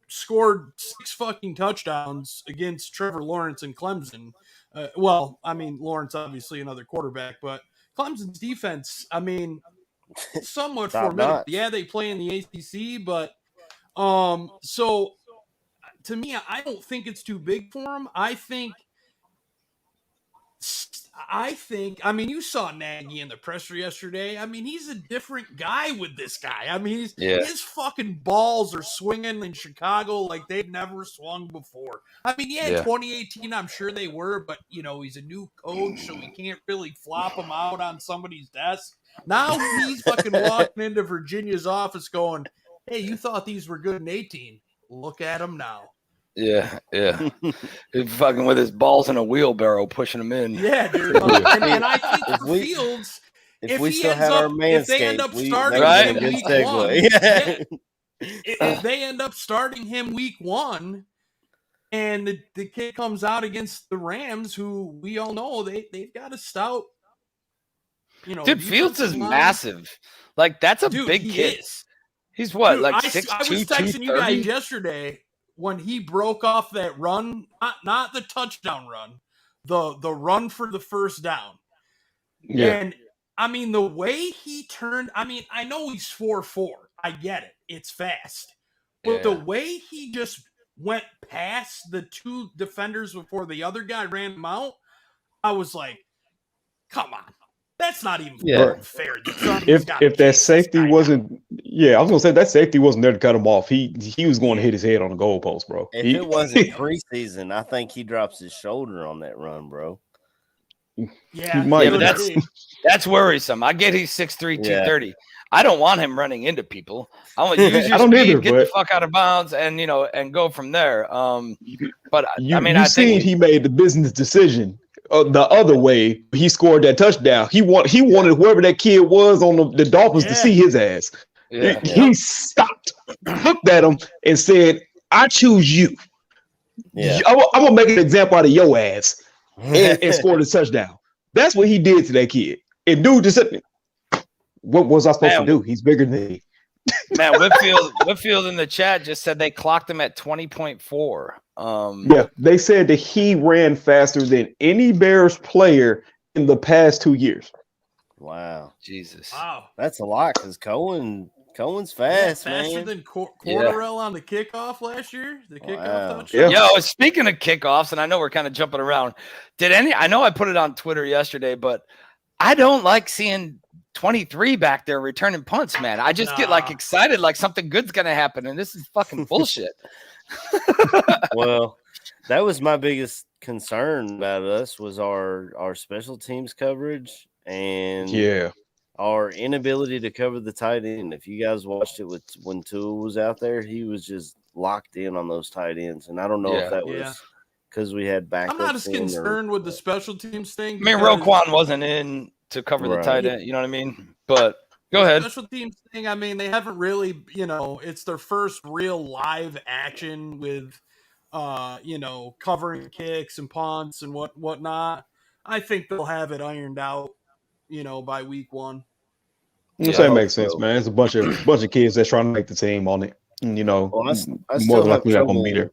scored 6 fucking touchdowns against Trevor Lawrence and Clemson. Lawrence obviously another quarterback, but Clemson's defense, somewhat formidable. Yeah, they play in the ACC, but so to me, I don't think it's too big for him. I think I think, I mean, you saw Nagy in the presser yesterday. I mean, he's a different guy with this guy. I mean, his fucking balls are swinging in Chicago like they've never swung before. I mean, yeah, in 2018, I'm sure they were, but, he's a new coach, so he can't really flop them out on somebody's desk. Now he's fucking walking into Virginia's office going, hey, you thought these were good in 18. Look at them now. Yeah. He's fucking with his balls in a wheelbarrow, pushing them in. Yeah, dude. And I think for Fields, if we still had our if they end up starting right? him week one, if they end up starting him week one, and the kid comes out against the Rams, who we all know they've got a stout. Dude, Fields is massive. Like that's a big kid. He's what, like 6'2", I was texting you guys yesterday when he broke off that run, not the touchdown run, the run for the first down. Yeah. And I mean, the way he turned, I mean, I know he's 4'4". I get it. It's fast. But the way he just went past the two defenders before the other guy ran him out, I was like, come on. That's not even fair. If that safety wasn't, I was gonna say that safety wasn't there to cut him off. He was going to hit his head on the goalpost, bro. If it wasn't preseason, I think he drops his shoulder on that run, bro. Yeah, but that's worrisome. I get he's 6'3", 230. I don't want him running into people. I want use your speed, get the fuck out of bounds, and and go from there. But I mean, I think he made the business decision. The other way, he scored that touchdown. He wanted whoever that kid was on the Dolphins to see his ass. He stopped, looked at him, and said, "I choose you. I'm gonna make an example out of your ass," and scored a touchdown. That's what he did to that kid. And dude just said, "What was I supposed to do? He's bigger than me." Man, Whitfield in the chat just said they clocked him at 20.4. They said that he ran faster than any Bears player in the past 2 years. Wow. Jesus. Wow. That's a lot because Cohen's fast, faster than Cordarrelle on the kickoff last year. The kickoff Yeah. touchdown. Yo, speaking of kickoffs, and I know we're kind of jumping around. I know I put it on Twitter yesterday, but I don't like seeing 23 back there returning punts, man. I just get excited like something good's gonna happen, and this is fucking bullshit. Well, that was my biggest concern about us was our special teams coverage and our inability to cover the tight end. If you guys watched it when Tua was out there, he was just locked in on those tight ends, and I don't know if that was because we had backups. I'm not as concerned with the special teams thing. I mean, Roquan wasn't in to cover the tight end, you know what I mean? But go ahead. Special teams thing, I mean, they haven't really, it's their first real live action with, covering kicks and punts and whatnot. I think they'll have it ironed out, by week one. That makes sense, man. It's a bunch of kids that's trying to make the team on it. Well, I more likely not gonna be there.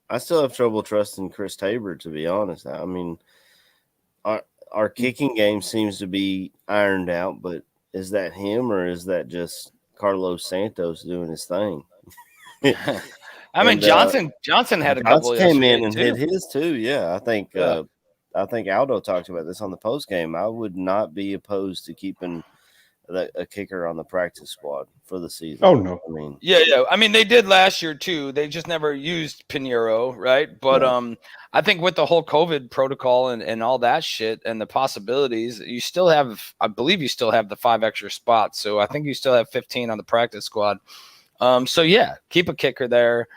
I still have trouble trusting Chris Tabor, to be honest. I mean, our kicking game seems to be ironed out, but is that him or is that just Carlos Santos doing his thing? I mean, Johnson had a couple. Johnson came in and hit his too. Yeah, I think Aldo talked about this on the post game. I would not be opposed to keeping a kicker on the practice squad for the season. Oh no, I mean, I mean, they did last year too. They just never used Pinheiro, right? But I think with the whole COVID protocol and all that shit and the possibilities, you still have, I believe, you still have the 5 extra spots. So I think you still have 15 on the practice squad. So keep a kicker there.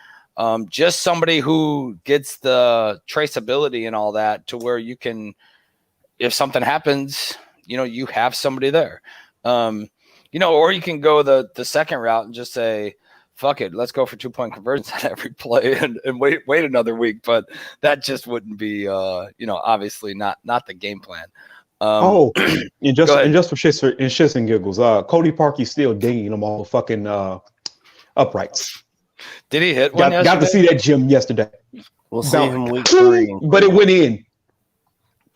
Just somebody who gets the traceability and all that to where you can, if something happens, you have somebody there. Or you can go the second route and just say, fuck it, let's go for 2-point conversions on every play and wait another week. But that just wouldn't be, obviously not the game plan. And just for shits and giggles, Cody Parkey's still dinging them all fucking uprights. Did he hit one? Got to see that gym yesterday. We'll see him week 3, but it went in.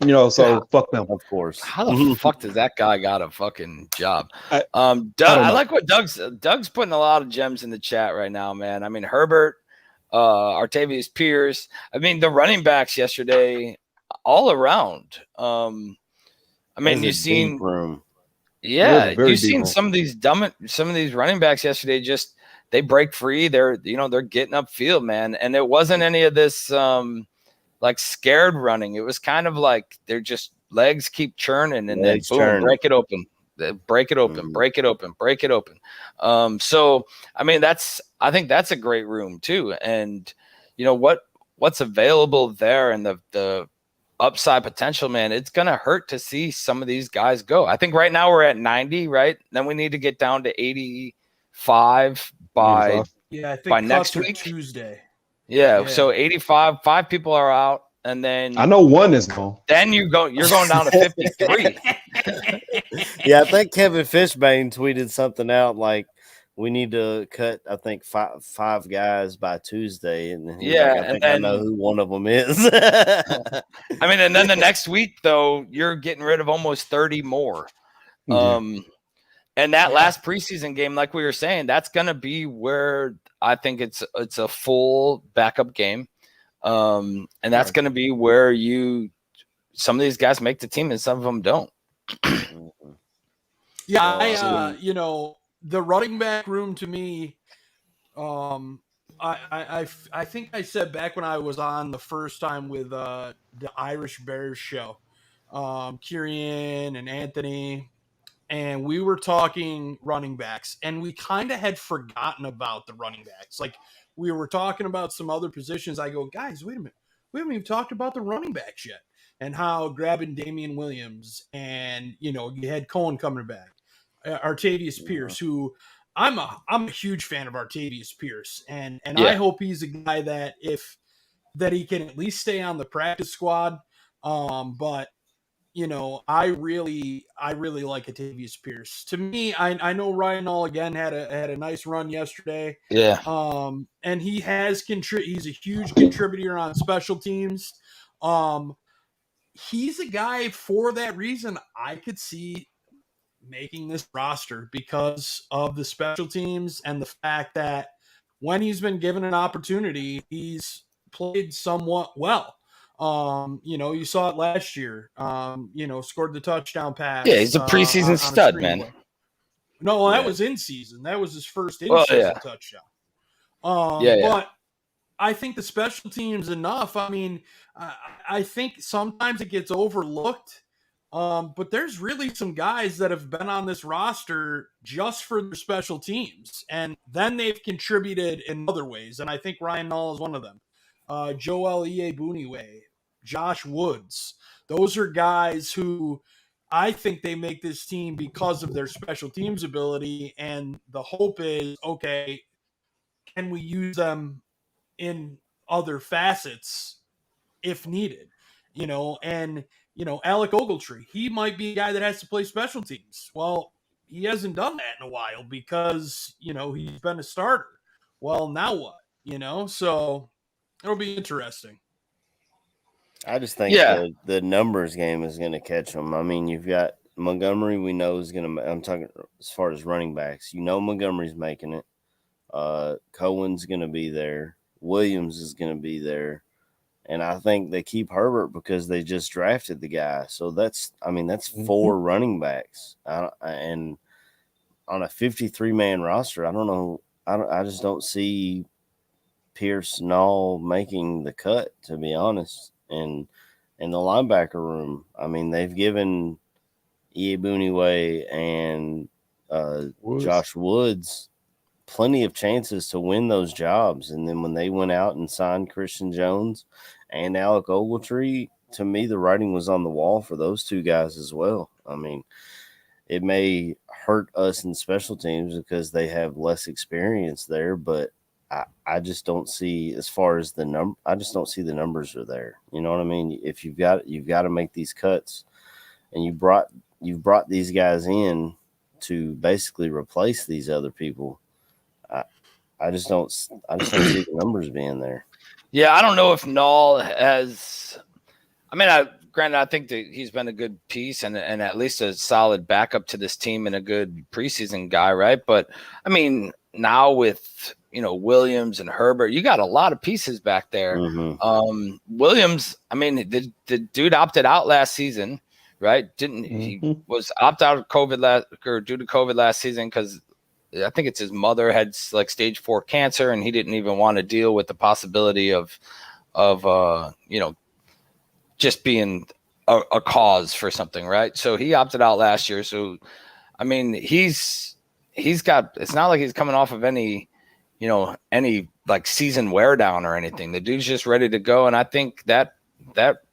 Fuck them. Of course. How the fuck does that guy got a fucking job? I like what Doug's putting a lot of gems in the chat right now, man. I mean, Herbert, Artavius Pierce. I mean, the running backs yesterday. all around. I mean, That's a you've seen, deep room. yeah, Very you've deep seen room. some of these running backs yesterday. Just they break free. They're getting upfield, man. And it wasn't any of this like scared running. It was kind of like they're just legs keep churning and Legs then boom, churning. break it open. Break it open, Mhm. break it open, break it open. So I mean, I think that's a great room too. And you know what's available there and the upside potential, man, it's gonna hurt to see some of these guys go. I think right now we're at 90, right? Then we need to get down to 85 by 85. Yeah, I think by cuts next are week. Tuesday. Yeah, so 85, 5 people are out, and then I know one is gone. then you're going down to 53. Yeah, I think Kevin Fishbane tweeted something out like we need to cut, I think, five guys by Tuesday, and he's Yeah, like, I and think I know then who one of them is. I mean, and then the next week though, you're getting rid of almost 30 more. Yeah. And that Yeah. last preseason game, like we were saying, that's gonna be where I think it's a full backup game. And that's gonna be where some of these guys make the team and some of them don't. Yeah, the running back room to me, I think I said back when I was on the first time with the Irish Bears show, Currant and Anthony, and we were talking running backs, and we kind of had forgotten about the running backs. Like we were talking about some other positions. I go, guys, wait a minute, we haven't even talked about the running backs yet, and how grabbing Damian Williams, and you had Cohen coming back. Artavius Pierce, who I'm a huge fan of Artavius Pierce, and Yeah. I hope he's a guy that he can at least stay on the practice squad. But I really like Artavius Pierce. To me, I know Ryan Nall again had a nice run yesterday. Yeah. And he has he's a huge contributor on special teams. He's a guy for that reason I could see making this roster because of the special teams and the fact that when he's been given an opportunity, he's played somewhat well. You saw it last year. Scored the touchdown pass. Yeah, he's a preseason on stud, screenplay. man. No, that Yeah. was in season. That was his first Well, in-season yeah. touchdown. Yeah. But I think the special teams enough. I mean, I think sometimes it gets overlooked. But there's really some guys that have been on this roster just for their special teams, and then they've contributed in other ways. And I think Ryan Nall is one of them. Joel Iyebuniwe, Josh Woods. Those are guys who I think they make this team because of their special teams ability. And the hope is, okay, can we use them in other facets if needed? Alec Ogletree, he might be a guy that has to play special teams. Well, he hasn't done that in a while because, he's been a starter. Well, now what? So it'll be interesting. I just think the numbers game is going to catch them. I mean, you've got Montgomery, we know is going to – I'm talking as far as running backs. Montgomery's making it. Cohen's going to be there. Williams is going to be there. And I think they keep Herbert because they just drafted the guy. So that's 4 running backs. And on a 53-man roster, I don't know. I just don't see Pierce Nall making the cut, to be honest. And in the linebacker room, I mean, they've given Iyebuniwe and Josh Woods plenty of chances to win those jobs. And then when they went out and signed Christian Jones and Alec Ogletree, to me, the writing was on the wall for those two guys as well. I mean, it may hurt us in special teams because they have less experience there, but I just don't see, as far as the number, I just don't see the numbers are there. You know what I mean? If you've got to make these cuts, and you've brought these guys in to basically replace these other people. I just don't see the numbers being there. Yeah, I don't know if Nall has. I mean, granted, I think that he's been a good piece and at least a solid backup to this team and a good preseason guy, right? But I mean, now with Williams and Herbert. You got a lot of pieces back there. Mhm. Williams, I mean, the dude opted out last season, right? He was opt out of COVID due to COVID last season because I think it's his mother had like stage 4 cancer, and he didn't even want to deal with the possibility of just being a cause for something, right? So he opted out last year. So, I mean, he's got, it's not like he's coming off of any like season wear down or anything. The dude's just ready to go. And I think that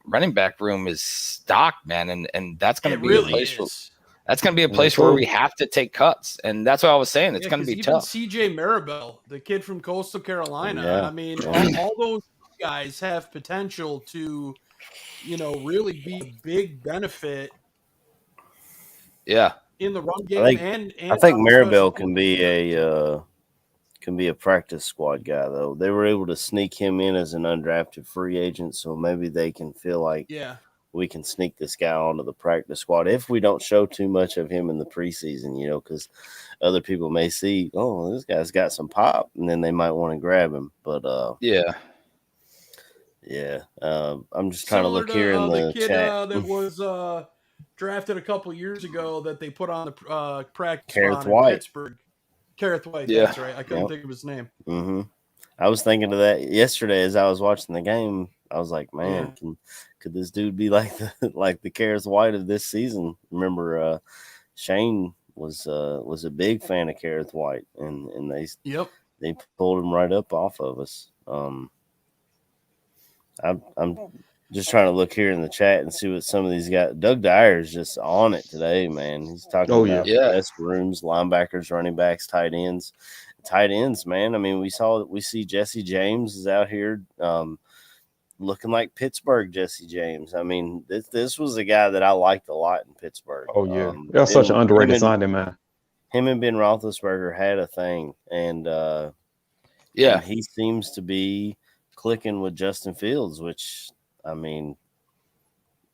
running back room is stocked, man. And that's going to be really a place is. that's going to be a place where we have to take cuts. And that's what I was saying. It's going to be even tough. CJ Maribel, the kid from Coastal Carolina. Yeah. I mean, all those guys have potential to, really be a big benefit. Yeah. In the run game, I think Maribel can be a practice squad guy, though. They were able to sneak him in as an undrafted free agent, so maybe they can feel like we can sneak this guy onto the practice squad if we don't show too much of him in the preseason, because other people may see, oh, this guy's got some pop, and then they might want to grab him. But I'm just trying to look here in the kid chat. that was drafted a couple years ago that they put on the practice Carrot squad in White. Pittsburgh. Carrot White, Yeah. that's right. I couldn't think of his name. Mm-hmm. I was thinking of that yesterday as I was watching the game. I was like, man, could this dude be like the Carrot White of this season? Remember, Shane was a big fan of Carrot White, and they pulled him right up off of us. I'm just trying to look here in the chat and see what some of these guys. Doug Dyer's just on it today, man. He's talking about the best rooms, linebackers, running backs, tight ends. Tight ends, man. I mean, we see Jesse James is out here looking like Pittsburgh Jesse James. I mean, this was a guy that I liked a lot in Pittsburgh. Oh, yeah. That's such an underrated signing, man. Him and Ben Roethlisberger had a thing, and he seems to be clicking with Justin Fields, which, I mean,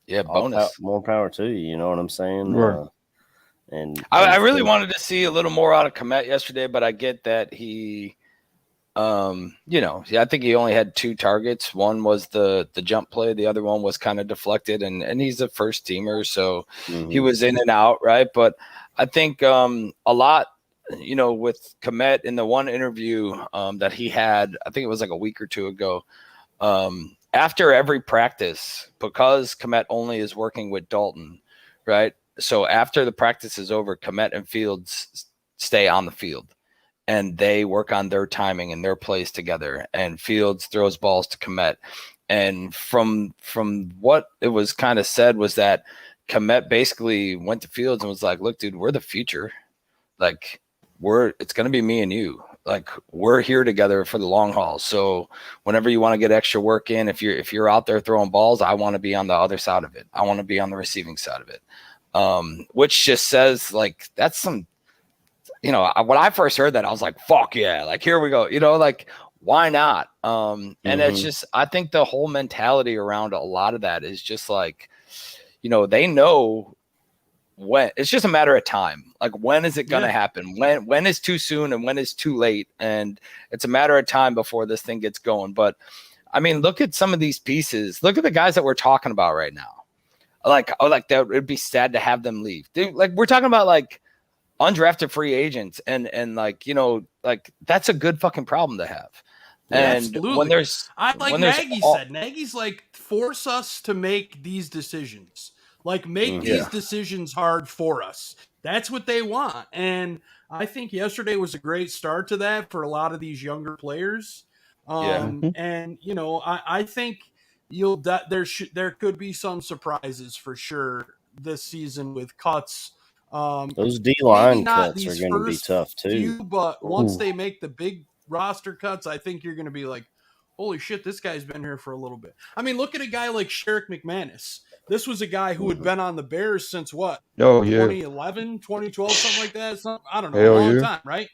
bonus. More power to you. You know what I'm saying? Right. And I really wanted to see a little more out of Komet yesterday, but I get that he, I think he only had 2 targets. One was the jump play. The other one was kind of deflected, and he's a first teamer, so he was in and out, right? But I think a lot, with Komet in the one interview that he had, I think it was like a week or 2 ago, after every practice, because Komet only is working with Dalton, right? So after the practice is over, Komet and Fields stay on the field, and they work on their timing and their plays together. And Fields throws balls to Komet. And from what it was kind of said was that Komet basically went to Fields and was like, "Look, dude, we're the future. Like, it's going to be me and you. Like, we're here together for the long haul. So whenever you want to get extra work in, if you're out there throwing balls, I want to be on the other side of it. I want to be on the receiving side of it." Which just says, like, that's some, when I first heard that, I was like, fuck yeah, like, here we go, like, why not? And it's just, I think the whole mentality around a lot of that is just like, they know when, it's just a matter of time. Like, when is it going to happen? When is too soon and when is too late? And it's a matter of time before this thing gets going. But I mean, look at some of these pieces. Look at the guys that we're talking about right now. Like that, it'd be sad to have them leave. Dude, like, we're talking about like undrafted free agents, and like, like, that's a good fucking problem to have. And absolutely. when there's, Nagy said, Nagy's like, force us to make these decisions. Like, make these decisions hard for us. That's what they want. And I think yesterday was a great start to that for a lot of these younger players. And I think there could be some surprises for sure this season with cuts. Those D-line cuts are going to be tough too. But once they make the big roster cuts, I think you're going to be like, holy shit, this guy's been here for a little bit. I mean, look at a guy like Sherrick McManus. This was a guy who had been on the Bears since what? 2011, 2012, something like that. I don't know, a long time, right?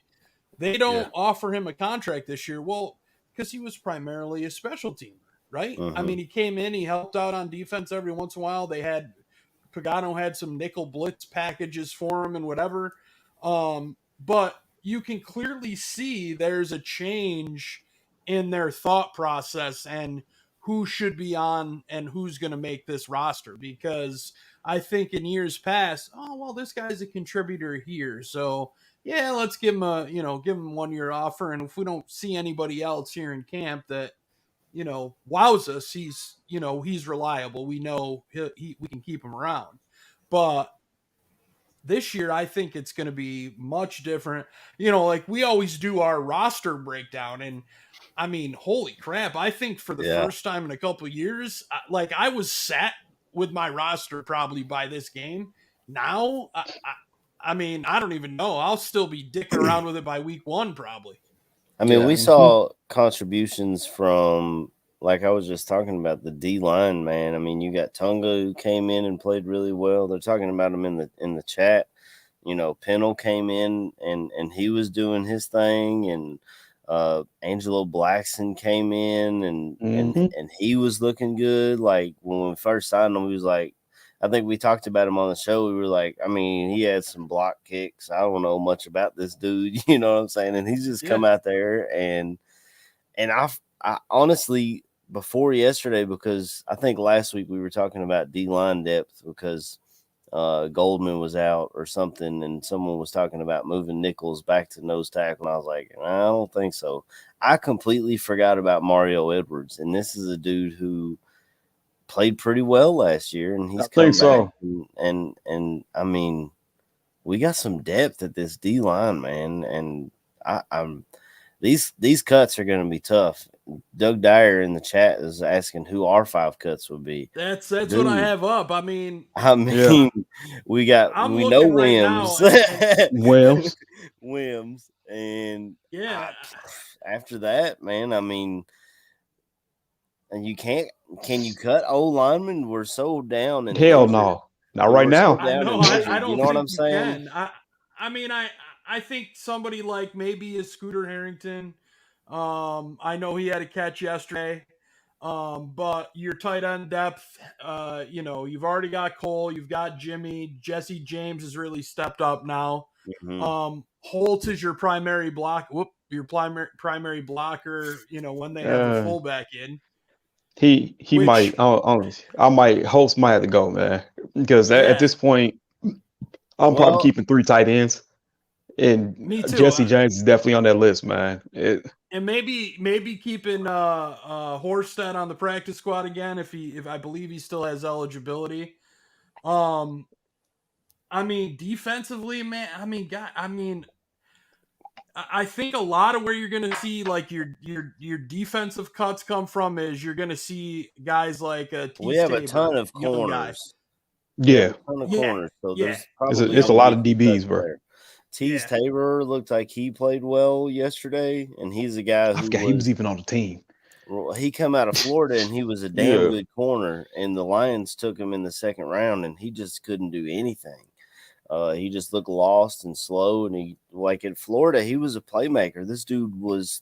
They don't offer him a contract this year. Well, because he was primarily a special teamer, right? I mean, he came in, he helped out on defense every once in a while. Pagano had some nickel blitz packages for him and whatever. But you can clearly see there's a change in their thought process and who should be on and who's going to make this roster. Because I think in years past, oh, well, this guy's a contributor here. So yeah, let's give him give him 1 year offer. And if we don't see anybody else here in camp that, wows us, he's reliable. We know we can keep him around. But this year, I think it's going to be much different. Like we always do our roster breakdown. And I mean, holy crap. I think for the first time in a couple of years, I was set with my roster probably by this game. Now, I mean, I don't even know. I'll still be dicking around with it by week 1, probably. I mean, we saw contributions from, like I was just talking about, the D line, man. I mean, you got Tunga who came in and played really well. They're talking about him in the chat. Pennell came in and he was doing his thing, and Angelo Blackson came in and he was looking good. Like when we first signed him, he was like, I think we talked about him on the show. We were like, I mean, he had some block kicks. I don't know much about this dude, you know what I'm saying? And he's just come out there and I honestly, before yesterday, because I think last week we were talking about D-line depth because Goldman was out or something, and someone was talking about moving Nichols back to nose tackle, and I was like, I don't think so. I completely forgot about Mario Edwards, and this is a dude who played pretty well last year, and he's come back. And I mean, we got some depth at this D line, man, and I'm these cuts are going to be tough. Doug Dyer in the chat is asking who our 5 cuts would be. That's dude, what I have up. I mean, we know Williams, Williams, Williams, and after that, man, I mean, and you can't. Can you cut old linemen? We're so down. And hell no, not right now. I don't. You know what I'm saying? I mean, I think somebody like maybe a Scooter Harrington. I know he had a catch yesterday. But your tight end depth, you've already got Cole, you've got Jimmy, Jesse James has really stepped up now. Holt is your primary your primary blocker. When they have a fullback in. He might. Holtz might have to go, man, because at this point, I'm probably keeping 3 tight ends, and me too. Jesse James is definitely on that list, man. And maybe keeping Horsted on the practice squad again if I believe he still has eligibility. I mean, defensively, man. I think a lot of where you're going to see like your defensive cuts come from is you're going to see guys like we have a ton of corners. Yeah, corners. So there's it's a lot of DBs, bro. Tease Tabor looked like he played well yesterday, and he's a guy who he was even on the team. He come out of Florida, and he was a damn good corner, and the Lions took him in the 2nd round, and he just couldn't do anything. He just looked lost and slow, and he, like in Florida, he was a playmaker. This dude was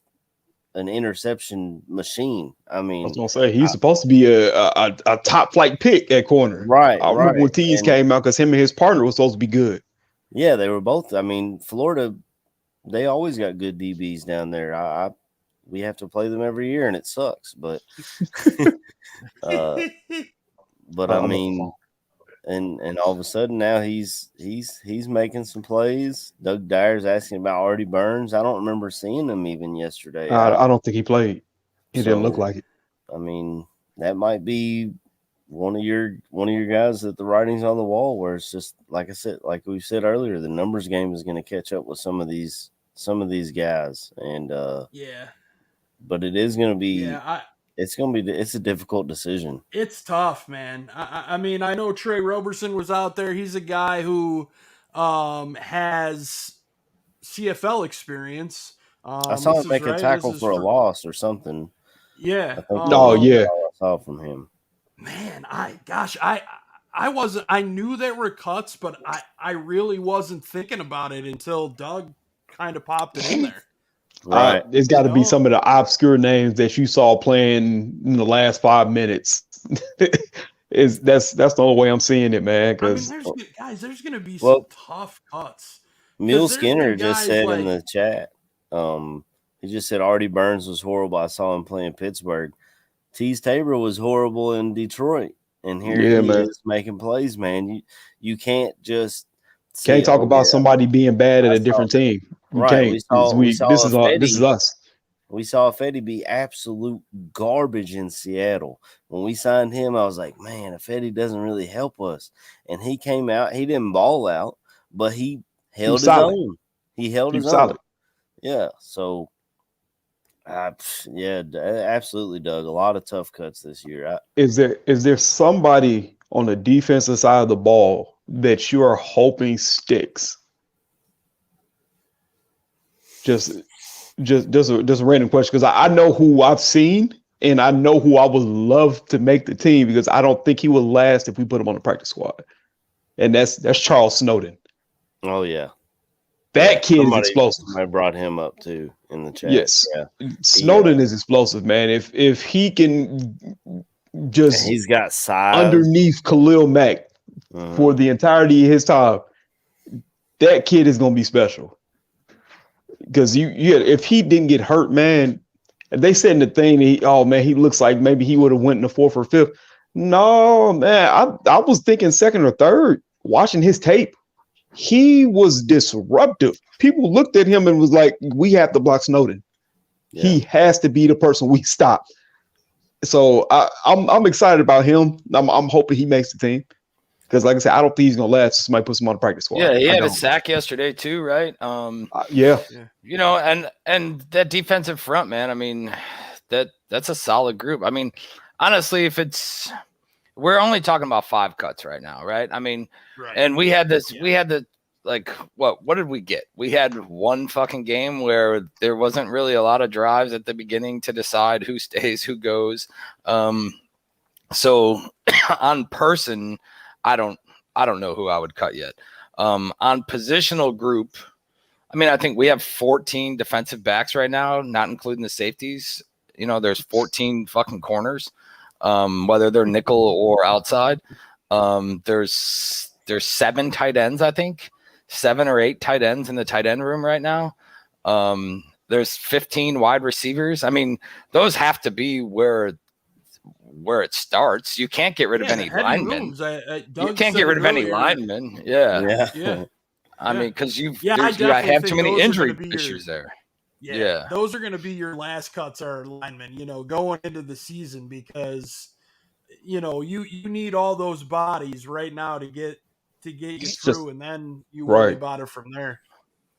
an interception machine. I mean, I was gonna say he's supposed to be a top flight pick at corner, right? I remember when Tease came out because him and his partner was supposed to be good. Yeah, they were both. I mean, Florida, they always got good DBs down there. We have to play them every year, and it sucks. But, I mean, and all of a sudden now he's making some plays. Doug Dyer's asking about Artie Burns. I don't remember seeing him even yesterday. I don't think he played. He didn't look like it. I mean, that might be one of your guys that the writing's on the wall, where it's just like I said, like we said earlier, the numbers game is going to catch up with some of these guys, and but it is going to be it's a difficult decision. It's tough, man. I mean, I know Trey Roberson was out there. He's a guy who has CFL experience. I saw him make a tackle for a loss or something. Yeah. I saw from him. Man, I knew there were cuts, but I really wasn't thinking about it until Doug kind of popped it in there. Right. There's got to be some of the obscure names that you saw playing in the last 5 minutes. That's the only way I'm seeing it, man. Because there's going to be some tough cuts. Mule there's Skinner been just guys said like- in the chat, he just said Artie Burns was horrible. I saw him play in Pittsburgh. Tease Tabor was horrible in Detroit. And here Yeah, he man. is making plays, man. You can't just Can't talk about somebody being bad at I a different team. We right. can't. We saw This is us. We saw Fetty be absolute garbage in Seattle. When we signed him, I was like, man, Fetty doesn't really help us. And he came out. He didn't ball out, but he held his own. He held his own. Yeah. So, absolutely, Doug. A lot of tough cuts this year. Is there somebody on the defensive side of the ball that you are hoping sticks? Just a random question, because I know who I've seen and I know who I would love to make the team, because I don't think he would last if we put him on the practice squad. And that's Charles Snowden. Oh yeah. That kid is explosive. I brought him up too in the chat. Yes. Yeah. Snowden is explosive, man. If he can just he's got size underneath Khalil Mack for the entirety of his time, that kid is gonna be special. Because if he didn't get hurt, man, they said in the thing, he looks like maybe he would have went in the 4th or 5th. No, man, I was thinking 2nd or 3rd, watching his tape. He was disruptive. People looked at him and was like, we have to block Snowden. Yeah. He has to be the person we stop. So I'm excited about him. I'm hoping he makes the team. Because, like I said, I don't think he's gonna last. Somebody puts him on the practice squad. Yeah, he had a sack yesterday too, right? Yeah. You know, and that defensive front, man. I mean, that's a solid group. I mean, honestly, we're only talking about 5 cuts right now, right? I mean, and we had what did we get? We had one fucking game where there wasn't really a lot of drives at the beginning to decide who stays, who goes. So on person, I don't know who I would cut yet. On positional group, I mean, I think we have 14 defensive backs right now, not including the safeties. You know, there's 14 fucking corners, whether they're nickel or outside. There's 7 tight ends, I think, 7 or 8 tight ends in the tight end room right now. There's 15 wide receivers. I mean, those have to be where it starts. You can't get rid of any linemen. You can't get rid of any linemen. Yeah. I mean, because you have too many injury issues there. Yeah. Those are going to be your last cuts are linemen, going into the season, because, you need all those bodies right now to get you through, and then you worry about it from there.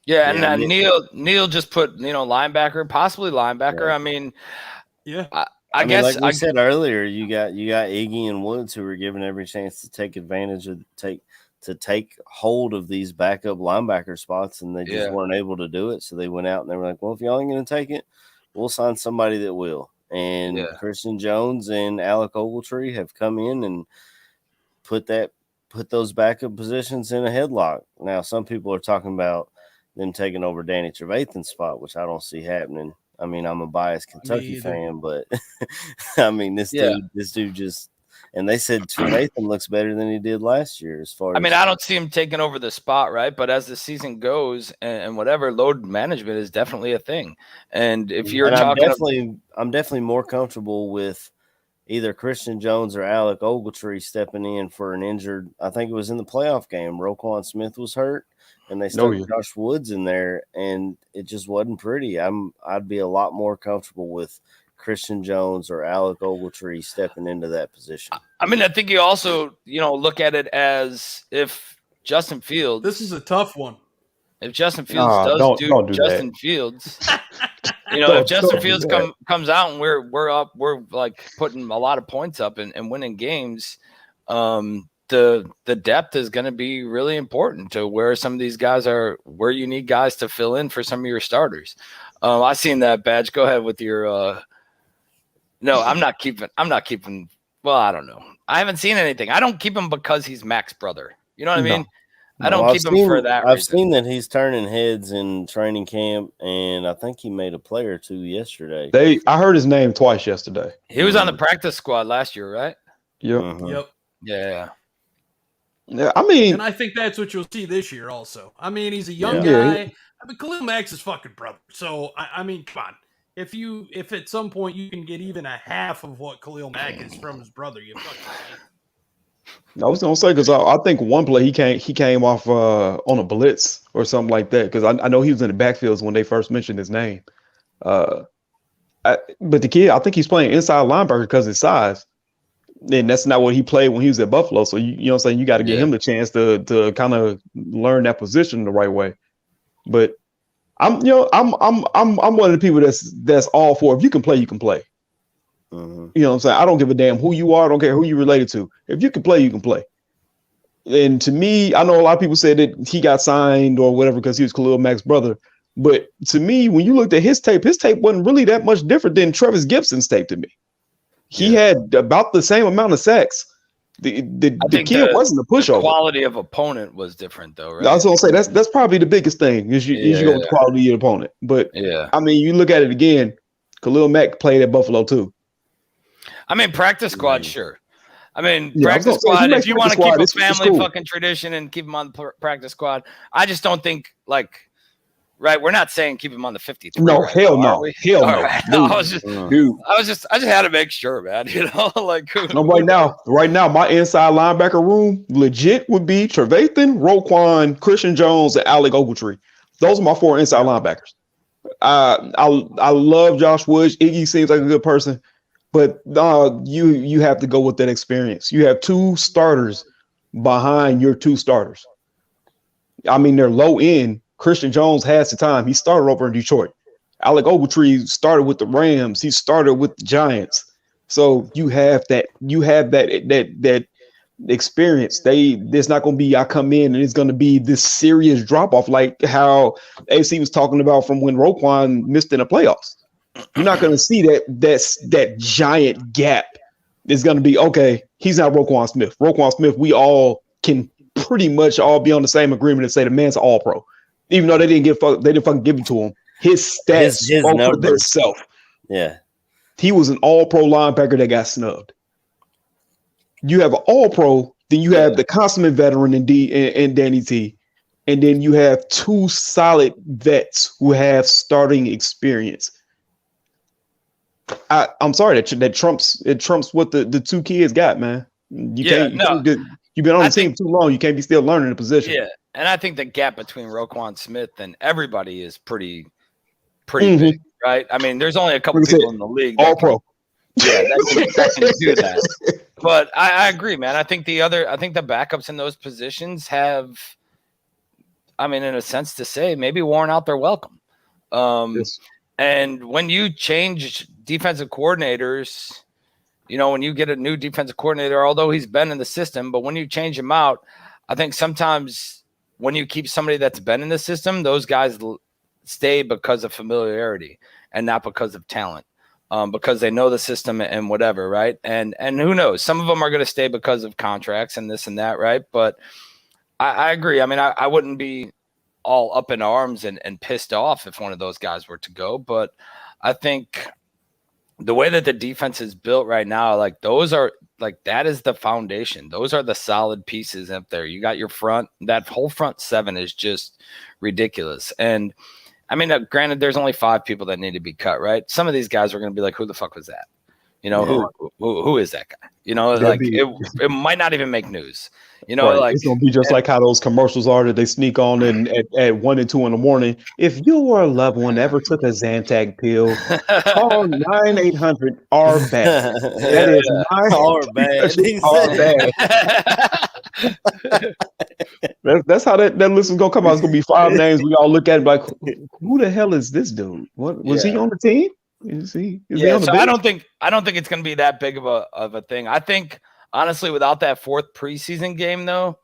Yeah, and Neil just put, linebacker, possibly linebacker. Yeah. I mean, I guess, like we said earlier, you got Iggy and Woods, who were given every chance to take advantage of take hold of these backup linebacker spots, and they just weren't able to do it. So they went out and they were like, well, if y'all ain't going to take it, we'll sign somebody that will. And Christian Jones and Alec Ogletree have come in and put those backup positions in a headlock. Now, some people are talking about them taking over Danny Trevathan's spot, which I don't see happening. I mean, I'm a biased Kentucky fan, but I mean, this dude just, and they said Trevathan looks better than he did last year. I don't see him taking over the spot, right? But as the season goes and whatever, load management is definitely a thing. And if you're talking, I'm definitely more comfortable with either Christian Jones or Alec Ogletree stepping in for an injured. I think it was in the playoff game. Roquan Smith was hurt, and they stuck Josh Woods in there, and it just wasn't pretty. I'd be a lot more comfortable with Christian Jones or Alec Ogletree stepping into that position. I mean, I think you also, look at it as if Justin Fields. This is a tough one. If Justin Fields does Justin Fields, if Justin Fields comes out and we're like putting a lot of points up and winning games, the depth is going to be really important to where some of these guys are, where you need guys to fill in for some of your starters. I seen that badge. Go ahead with your. No, I'm not keeping. Well, I don't know. I haven't seen anything. I don't keep him because he's Mac's brother. You know what I mean? I don't keep him for that reason. I've seen that he's turning heads in training camp, and I think he made a play or two yesterday. I heard his name twice yesterday. He was on the practice squad last year, right? Yep. Mm-hmm. Yep. Yeah. Yeah, I mean, And I think that's what you'll see this year also. I mean, he's a young Yeah. guy. I mean, Khalil Mack's his fucking brother. So, I mean, come on. If at some point you can get even a half of what Khalil Mack is from his brother, you fucking I was gonna say because I think one play he came off on a blitz or something like that because I know he was in the backfields when they first mentioned his name. But the kid, I think he's playing inside linebacker because of his size, and that's not what he played when he was at Buffalo. So you know what I'm saying, you got to give him the chance to kind of learn that position the right way. But I'm one of the people that's all for if you can play, you can play. Mm-hmm. You know what I'm saying? I don't give a damn who you are. I don't care who you related to. If you can play, you can play. And to me, I know a lot of people said that he got signed or whatever because he was Khalil Mack's brother. But to me, when you looked at his tape wasn't really that much different than Travis Gibson's tape to me. He had about the same amount of sacks. The kid wasn't a pushover. The quality of opponent was different, though, right? I was gonna say that's probably the biggest thing is you go with the quality of your opponent. But I mean, you look at it again. Khalil Mack played at Buffalo too. I mean, practice squad, sure. I mean, Yeah, practice squad, if you want to keep a it's family cool. fucking tradition and keep him on the practice squad, I just don't think, like, right, we're not saying keep him on the 53. No, right hell now, no. Hell no. Right. Dude, I just had to make sure, man. You know, like no, right now, my inside linebacker room legit would be Trevathan, Roquan, Christian Jones, and Alec Ogletree. Those are my 4 inside linebackers. I love Josh Woods. Iggy seems like a good person. But you have to go with that experience. You have 2 starters behind your 2 starters. I mean, they're low end. Christian Jones has the time. He started over in Detroit. Alec Ogletree started with the Rams. He started with the Giants. So you have that experience. There's not going to be I come in and it's going to be this serious drop off like how AC was talking about from when Roquan missed in the playoffs. You're not going to see that giant gap. It's going to be okay. He's not Roquan Smith. Roquan Smith, we all can pretty much all be on the same agreement and say the man's an all-pro, even though they didn't fucking give it to him. His stats spoke for themselves. Yeah, he was an all-pro linebacker that got snubbed. You have an all-pro, then you have the consummate veteran in Danny T, and then you have 2 solid vets who have starting experience. I'm sorry that trumps what the 2 kids got, man. You've been on the team too long. You can't be still learning the position. Yeah, and I think the gap between Roquan Smith and everybody is pretty big, right? I mean, there's only a couple people in the league. All pro. That can do that. But I agree, man. I think the backups in those positions have, I mean, in a sense to say, maybe worn out their welcome. Yes. And when you change defensive coordinators, you know, when you get a new defensive coordinator, although he's been in the system, but when you change him out, I think sometimes when you keep somebody that's been in the system, those guys stay because of familiarity and not because of talent, because they know the system and whatever, right? And who knows? Some of them are going to stay because of contracts and this and that, right? But I agree. I mean, I wouldn't be all up in arms and pissed off if one of those guys were to go. But I think the way that the defense is built right now, like those are like, that is the foundation. Those are the solid pieces up there. You got your front, that whole front 7 is just ridiculous. And I mean, granted, there's only 5 people that need to be cut, right? Some of these guys are going to be like, who the fuck was that? You know, who is that guy? You know, like it might not even make news. You know, like it's gonna be just like how those commercials are that they sneak on in at 1 and 2 in the morning. If you or a loved one ever took a Zantac pill, call 9-800-RBAD. That is RBAD. That's how that list is gonna come out. It's gonna be 5 names. We all look at it like, who the hell is this dude? What was he on the team? Is he on the so bench? I don't think it's gonna be that big of a thing. I think honestly, without that 4th preseason game, though,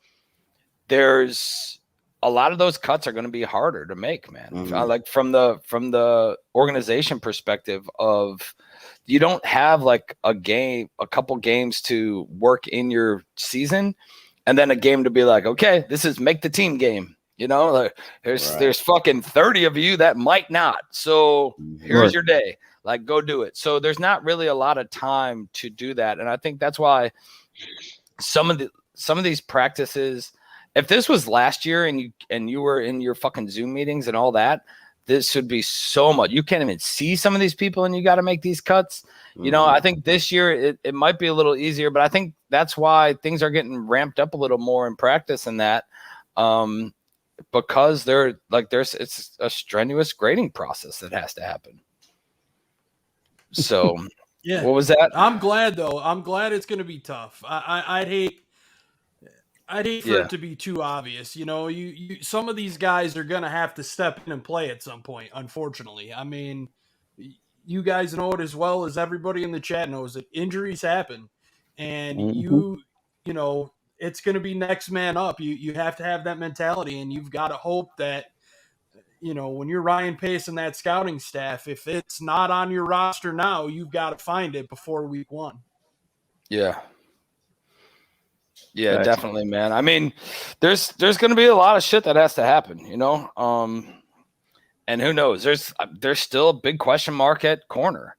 there's a lot of those cuts are going to be harder to make, man. Like from the organization perspective of you don't have like a couple games to work in your season, and then a game to be like, okay, this is make the team game. You know, like there's fucking 30 of you that might not. So here's your day. Like, go do it. So there's not really a lot of time to do that. And I think that's why some of some of these practices, if this was last year and you were in your fucking Zoom meetings and all that, this should be so much. You can't even see some of these people and you got to make these cuts. You know, I think this year it might be a little easier, but I think that's why things are getting ramped up a little more in practice and that, because it's a strenuous grading process that has to happen. So Yeah. what was that? I'm glad though. I'm glad it's going to be tough. I'd hate for it to be too obvious. You know, you some of these guys are going to have to step in and play at some point, unfortunately. I mean, you guys know it as well as everybody in the chat knows that injuries happen, and you know, it's going to be next man up. You have to have that mentality, and you've got to hope that, you know, when you're Ryan Pace and that scouting staff, if it's not on your roster now, you've got to find it before week 1. Yeah. Yeah, definitely, man. I mean, there's going to be a lot of shit that has to happen, you know? And who knows? There's still a big question mark at corner.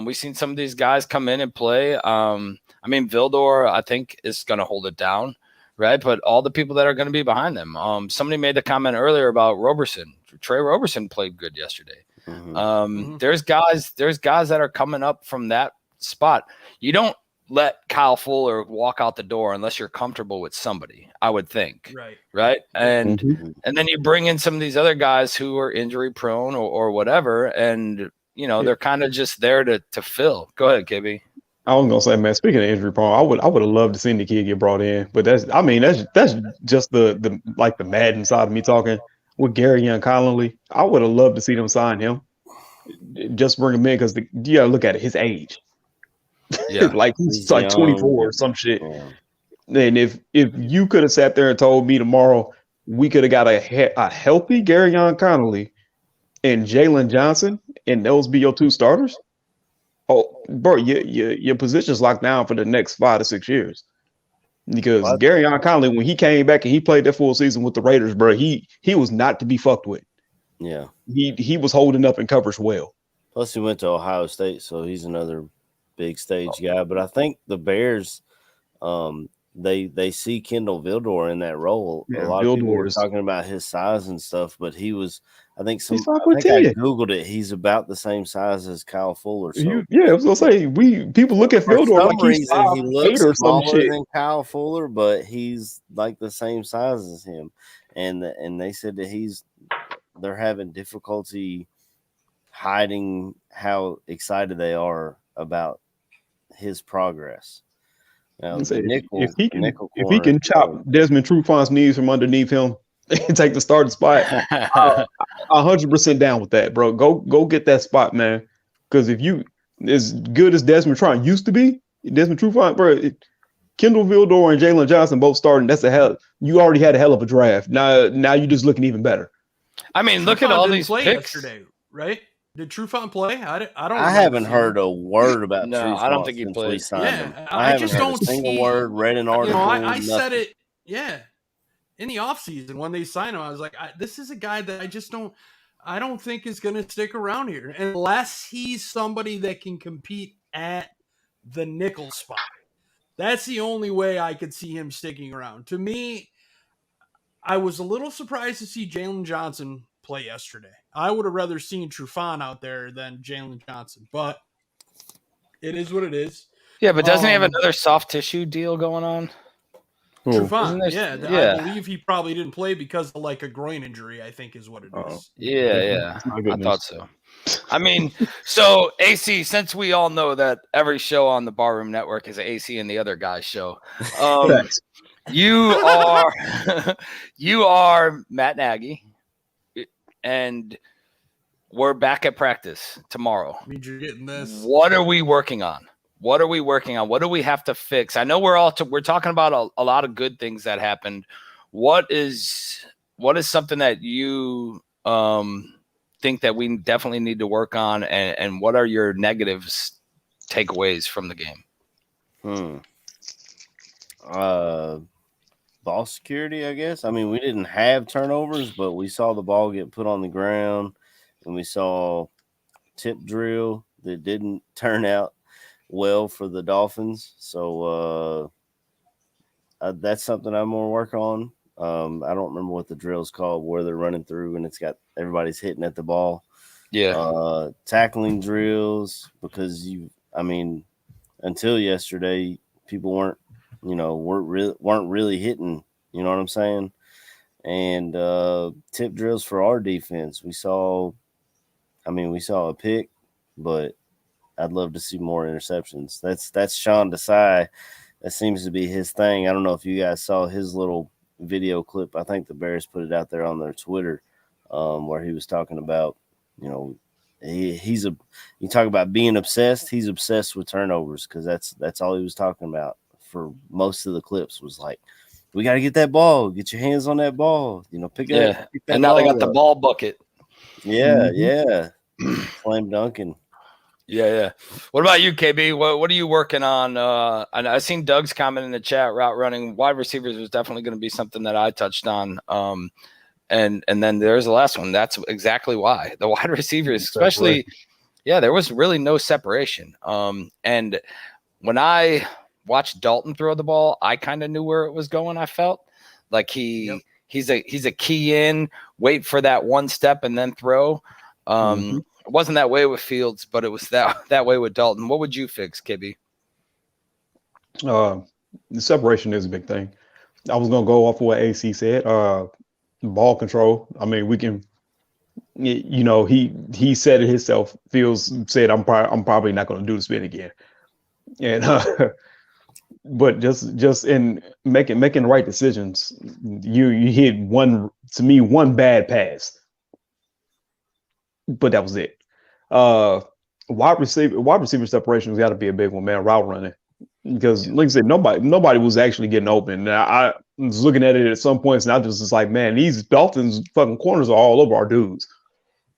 We've seen some of these guys come in and play. I mean, Vildor, I think, is going to hold it down, right? But all the people that are going to be behind them. Somebody made the comment earlier about Roberson. Trey Roberson played good yesterday. There's guys that are coming up from that spot. You don't let Kyle Fuller walk out the door unless you're comfortable with somebody, I would think. Right. And then you bring in some of these other guys who are injury prone or whatever, and you know, they're kind of just there to fill. Go ahead, KB. I was gonna say, man, speaking of injury prone, I would have loved to see the kid get brought in, but that's just the like the Madden side of me talking with Gary Young Conley. I would have loved to see them sign him. Just bring him in because you gotta look at it, his age. Yeah, like he's like 24 or some shit. Yeah. And if you could have sat there and told me tomorrow we could have got a healthy Gary Young Conley and Jaylen Johnson, and those be your 2 starters, oh, bro, your position's locked down for the next 5 to 6 years. Because Gary Young Conley, when he came back and he played that full season with the Raiders, bro, he was not to be fucked with. Yeah, he was holding up in coverage well. Plus, he went to Ohio State, so he's another big stage guy. But I think the Bears, they see Kendall Vildor in that role. Yeah, a lot of people were talking about his size and stuff, but he was, I think I Googled it. He's about the same size as Kyle Fuller. So. I was gonna say people look at Vildor like he's 5'8" he looks or some smaller shit than Kyle Fuller, but he's like the same size as him. And they said that they're having difficulty hiding how excited they are about his progress. Now, if he can chop Desmond Trufant's knees from underneath him and take the starting spot, 100% down with that, bro. Go get that spot, man. Because if you as good as Desmond Trufant, bro, Kendall Vildor and Jaylen Johnson both starting. That's you already had a hell of a draft. Now you're just looking even better. I mean, look at all these picks yesterday, right? Did Trufant play? I haven't heard a word about Trufant. I don't think he played. I just don't see a single word, read an article. I said it, in the offseason when they signed him, I was like, this is a guy that I don't think is going to stick around here unless he's somebody that can compete at the nickel spot. That's the only way I could see him sticking around. To me, I was a little surprised to see Jaylen Johnson play yesterday. I would have rather seen Trufant out there than Jaylen Johnson, but it is what it is. Yeah, but doesn't he have another soft tissue deal going on? Trufant, I believe he probably didn't play because of like a groin injury, I think is what it is. Yeah. I thought so. I mean, so AC, since we all know that every show on the Barroom Network is AC and the other guy's show, you are Matt Nagy, and we're back at practice tomorrow. I mean, you're getting this. What are we working on? What do we have to fix? I know we're talking about a lot of good things that happened. What is something that you think that we definitely need to work on, and what are your negatives takeaways from the game? Ball security, I guess. I mean, we didn't have turnovers, but we saw the ball get put on the ground, and we saw tip drill that didn't turn out well for the Dolphins. So that's something I'm gonna work on. I don't remember what the drill's called where they're running through and it's got everybody's hitting at the ball. Yeah. Tackling drills because until yesterday, people weren't really hitting. You know what I'm saying? And tip drills for our defense. We saw a pick, but I'd love to see more interceptions. That's Sean Desai. That seems to be his thing. I don't know if you guys saw his little video clip. I think the Bears put it out there on their Twitter, where he was talking about, you talk about being obsessed. He's obsessed with turnovers because that's all he was talking about for most of the clips was like, we got to get that ball, get your hands on that ball, pick it up. Pick that and now they got up. the ball bucket. Yeah. Slam dunking. Yeah. What about you, KB? What are you working on? I seen Doug's comment in the chat. Route running, wide receivers was definitely going to be something that I touched on. And then there's the last one. That's exactly why the wide receivers, especially, there was really no separation. And when I watched Dalton throw the ball, I kind of knew where it was going. I felt like he's a key in, wait for that one step and then throw. It wasn't that way with Fields, but it was that way with Dalton. What would you fix, Kibby? The separation is a big thing. I was gonna go off of what AC said. Ball control. I mean, we can. He said it himself. Fields said, "I'm probably not going to do the spin again." And but just in making the right decisions, you hit one bad pass. But that was it. Wide receiver separation has got to be a big one, man. Route running, because like I said, nobody was actually getting open. Now, I was looking at it at some points, and I just was like, man, these Dolphins fucking corners are all over our dudes.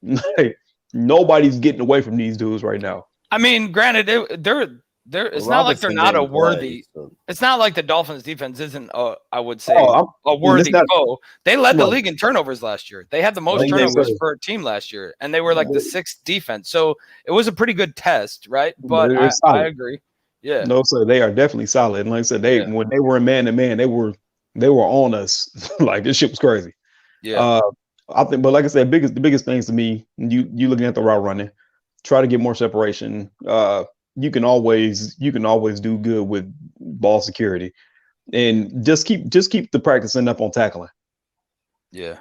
Like, nobody's getting away from these dudes right now. I mean, granted, it's not like they're not a worthy. It's not like the Dolphins defense isn't, I would say, a worthy foe. They led the league in turnovers last year. They had the most turnovers per team last year, and they were like the 6th defense. So it was a pretty good test, right? But I agree. Yeah. No, sir, they are definitely solid. And like I said, when they were man to man, they were on us. Like, this shit was crazy. Yeah. I think, but like I said, the biggest things to me, you looking at the route running, try to get more separation. You can always do good with ball security, and just keep the practicing up on tackling. Yeah.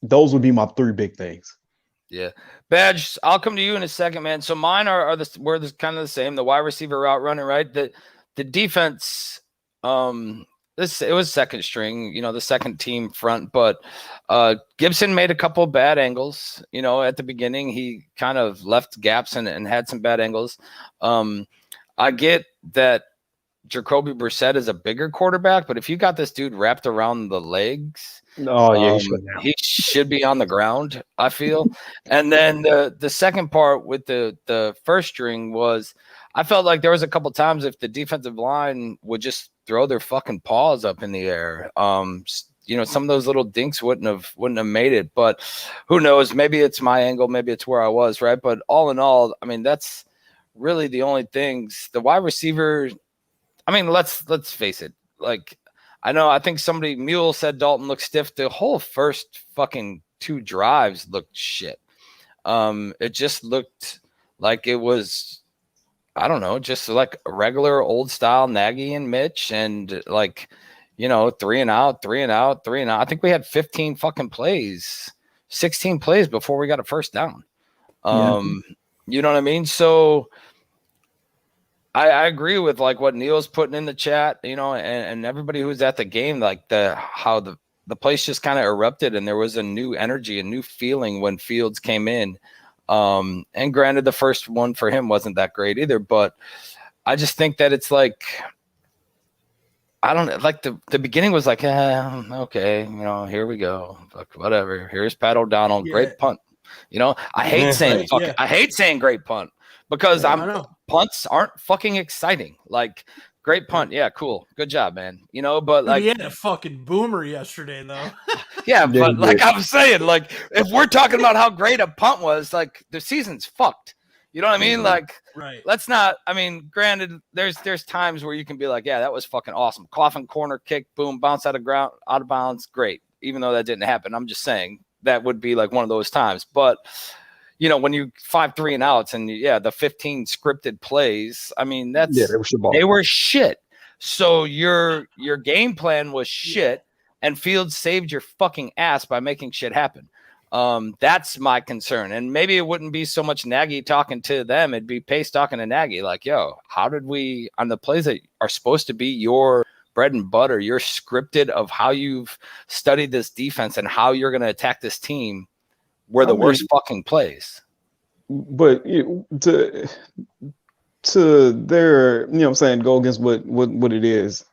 Those would be my 3 big things. Yeah. Badge, I'll come to you in a second, man. So mine we're kind of the same. The wide receiver route running, right? The defense, it was second string, the second team front, but Gibson made a couple of bad angles. At the beginning, he kind of left gaps and had some bad angles. I get that Jacoby Brissett is a bigger quarterback, but if you got this dude wrapped around the legs, he should be on the ground, I feel. And then the second part with the first string was, I felt like there was a couple times if the defensive line would just throw their fucking paws up in the air, some of those little dinks wouldn't have made it. But who knows? Maybe it's my angle, maybe it's where I was, right? But all in all, I mean, that's really the only things. The wide receiver, I mean, let's face it. Like, I think Mule said Dalton looked stiff. The whole first fucking 2 drives looked shit. It just looked like it was, I don't know, just like a regular old style Nagy and Mitch, and like, 3 and out, 3 and out, 3 and out. I think we had 15 fucking plays, 16 plays before we got a first down. You know what I mean? So I agree with like what Neil's putting in the chat, and everybody who's at the game, like how the place just kind of erupted, and there was a new energy, a new feeling when Fields came in. And granted, the first one for him wasn't that great either, but I just think that it's like, I don't like the beginning was like, okay, here we go, whatever. Here's Pat O'Donnell, great punt. I hate saying I hate saying great punt because punts aren't fucking exciting. Like, great punt, yeah, cool, good job, man. But like, he had a fucking boomer yesterday, though. Yeah, but like I'm saying, like, if we're talking about how great a punt was, like, the season's fucked. You know what I mean? Like, right. let's not. I mean, granted, there's times where you can be like, yeah, that was fucking awesome. Coffin corner kick, boom, bounce out of bounds, great. Even though that didn't happen, I'm just saying that would be like one of those times. But you know, when you 5-3 and outs and the 15 scripted plays, I mean, they were shit. So your game plan was shit, and Fields saved your fucking ass by making shit happen. That's my concern. And maybe it wouldn't be so much Nagy talking to them. It'd be Pace talking to Nagy like, yo, how did we on the plays that are supposed to be your bread and butter, you're scripted of how you've studied this defense and how you're going to attack this team were the worst fucking plays. But to their, you know what I'm saying, go against what it is.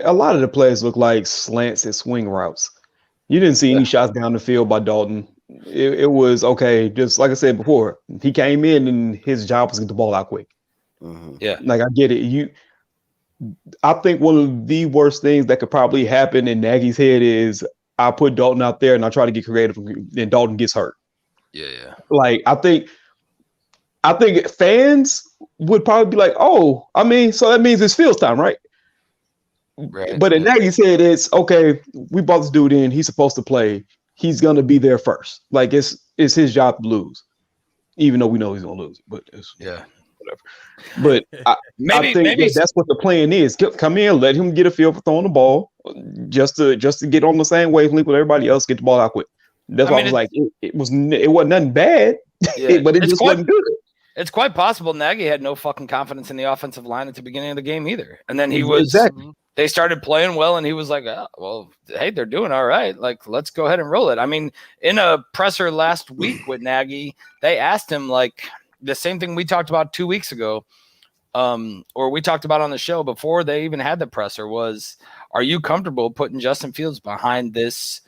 A lot of the plays look like slants and swing routes. You didn't see any shots down the field by Dalton. It was okay, just like I said before. He came in and his job was to get the ball out quick. Mm-hmm. Yeah, like I get it. I think one of the worst things that could probably happen in Nagy's head is I put Dalton out there and I try to get creative, and Dalton gets hurt. Yeah. Like I think fans would probably be like, oh, I mean, so that means it's Fields time, right? Right. But in Nagy's head, it's okay. We brought this dude in. He's supposed to play. He's gonna be there first. Like it's his job to lose, even though we know he's gonna lose. But whatever. But I think that's what the plan is. Come in, let him get a feel for throwing the ball, just to get on the same wavelength with everybody else. Get the ball out quick. That's why I was like, it wasn't nothing bad, but it just wasn't good. It's quite possible Nagy had no fucking confidence in the offensive line at the beginning of the game either, and then he was exactly. They started playing well, and he was like, oh, well, hey, they're doing all right. Like, let's go ahead and roll it. I mean, in a presser last week with Nagy, they asked him, like, the same thing we talked about 2 weeks ago, or we talked about on the show before they even had the presser was, are you comfortable putting Justin Fields behind this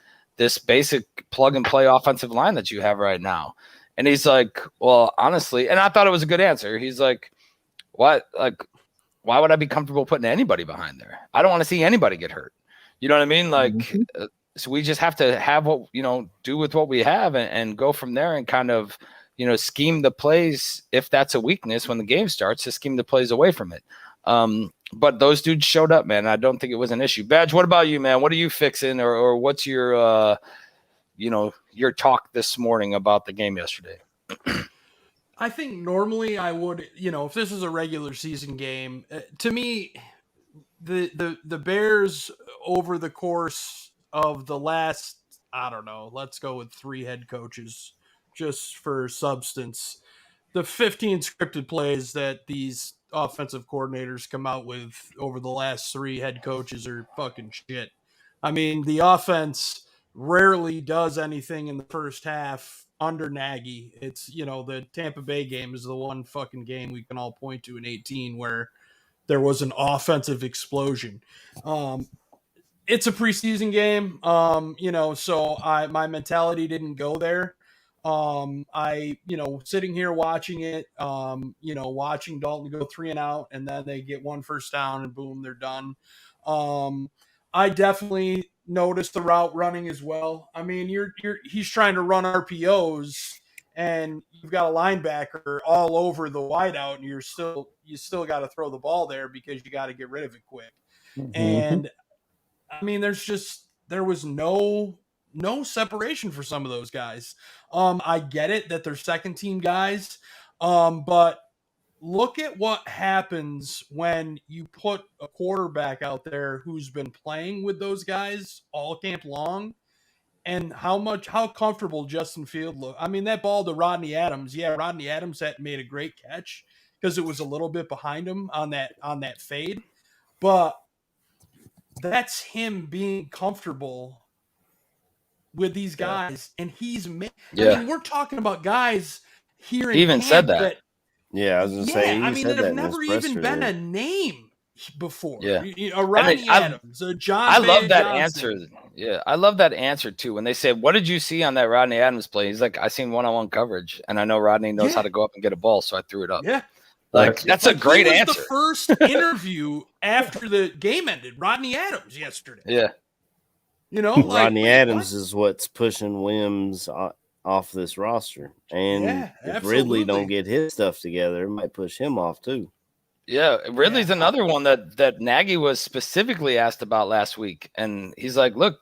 basic plug-and-play offensive line that you have right now? And he's like, well, honestly, and I thought it was a good answer. He's like, what? Like, why would I be comfortable putting anybody behind there? I don't want to see anybody get hurt. You know what I mean? Like, so we just have to have what, do with what we have and go from there and kind of, scheme the plays. If that's a weakness when the game starts, to scheme the plays away from it. But those dudes showed up, man. I don't think it was an issue. Badge, what about you, man? What are you fixing or what's your, your talk this morning about the game yesterday? I think normally I would, if this is a regular season game, to me, the Bears over the course of the last, I don't know, let's go with 3 head coaches just for substance. The 15 scripted plays that these offensive coordinators come out with over the last 3 head coaches are fucking shit. I mean, the offense rarely does anything in the first half under Nagy. It's, the Tampa Bay game is the one fucking game we can all point to in 18 where there was an offensive explosion. It's a preseason game, so my mentality didn't go there. Sitting here watching it, watching Dalton go 3 and out, and then they get 1 first down and boom, they're done. I definitely noticed the route running as well. I mean, he's trying to run RPOs, and you've got a linebacker all over the wideout, and you still got to throw the ball there because you got to get rid of it quick. Mm-hmm. And I mean, there was no separation for some of those guys. I get it that they're second team guys, but look at what happens when you put a quarterback out there who's been playing with those guys all camp long, and how comfortable Justin Fields looked. I mean, that ball to Rodney Adams. Yeah, Rodney Adams had made a great catch because it was a little bit behind him on that fade, but that's him being comfortable with these guys, and he's. I mean, we're talking about guys here in he even camp said that. Yeah, I was going to say. I mean, that have never even been a name before. Yeah, a Rodney Adams, a John. I love that Johnson. answer. Yeah, I love that answer too. When they said, "What did you see on that Rodney Adams play?" He's like, "I seen one-on-one coverage, and I know Rodney knows how to go up and get a ball, so I threw it up." Yeah, that's a great answer. The first interview after the game ended, Rodney Adams yesterday. Yeah, Rodney Adams is what's pushing Wims off this roster. And Yeah, if Ridley don't absolutely. get his stuff together, it might push him off too. Yeah, Ridley's Yeah. another one that Nagy was specifically asked about last week, and he's like, "Look,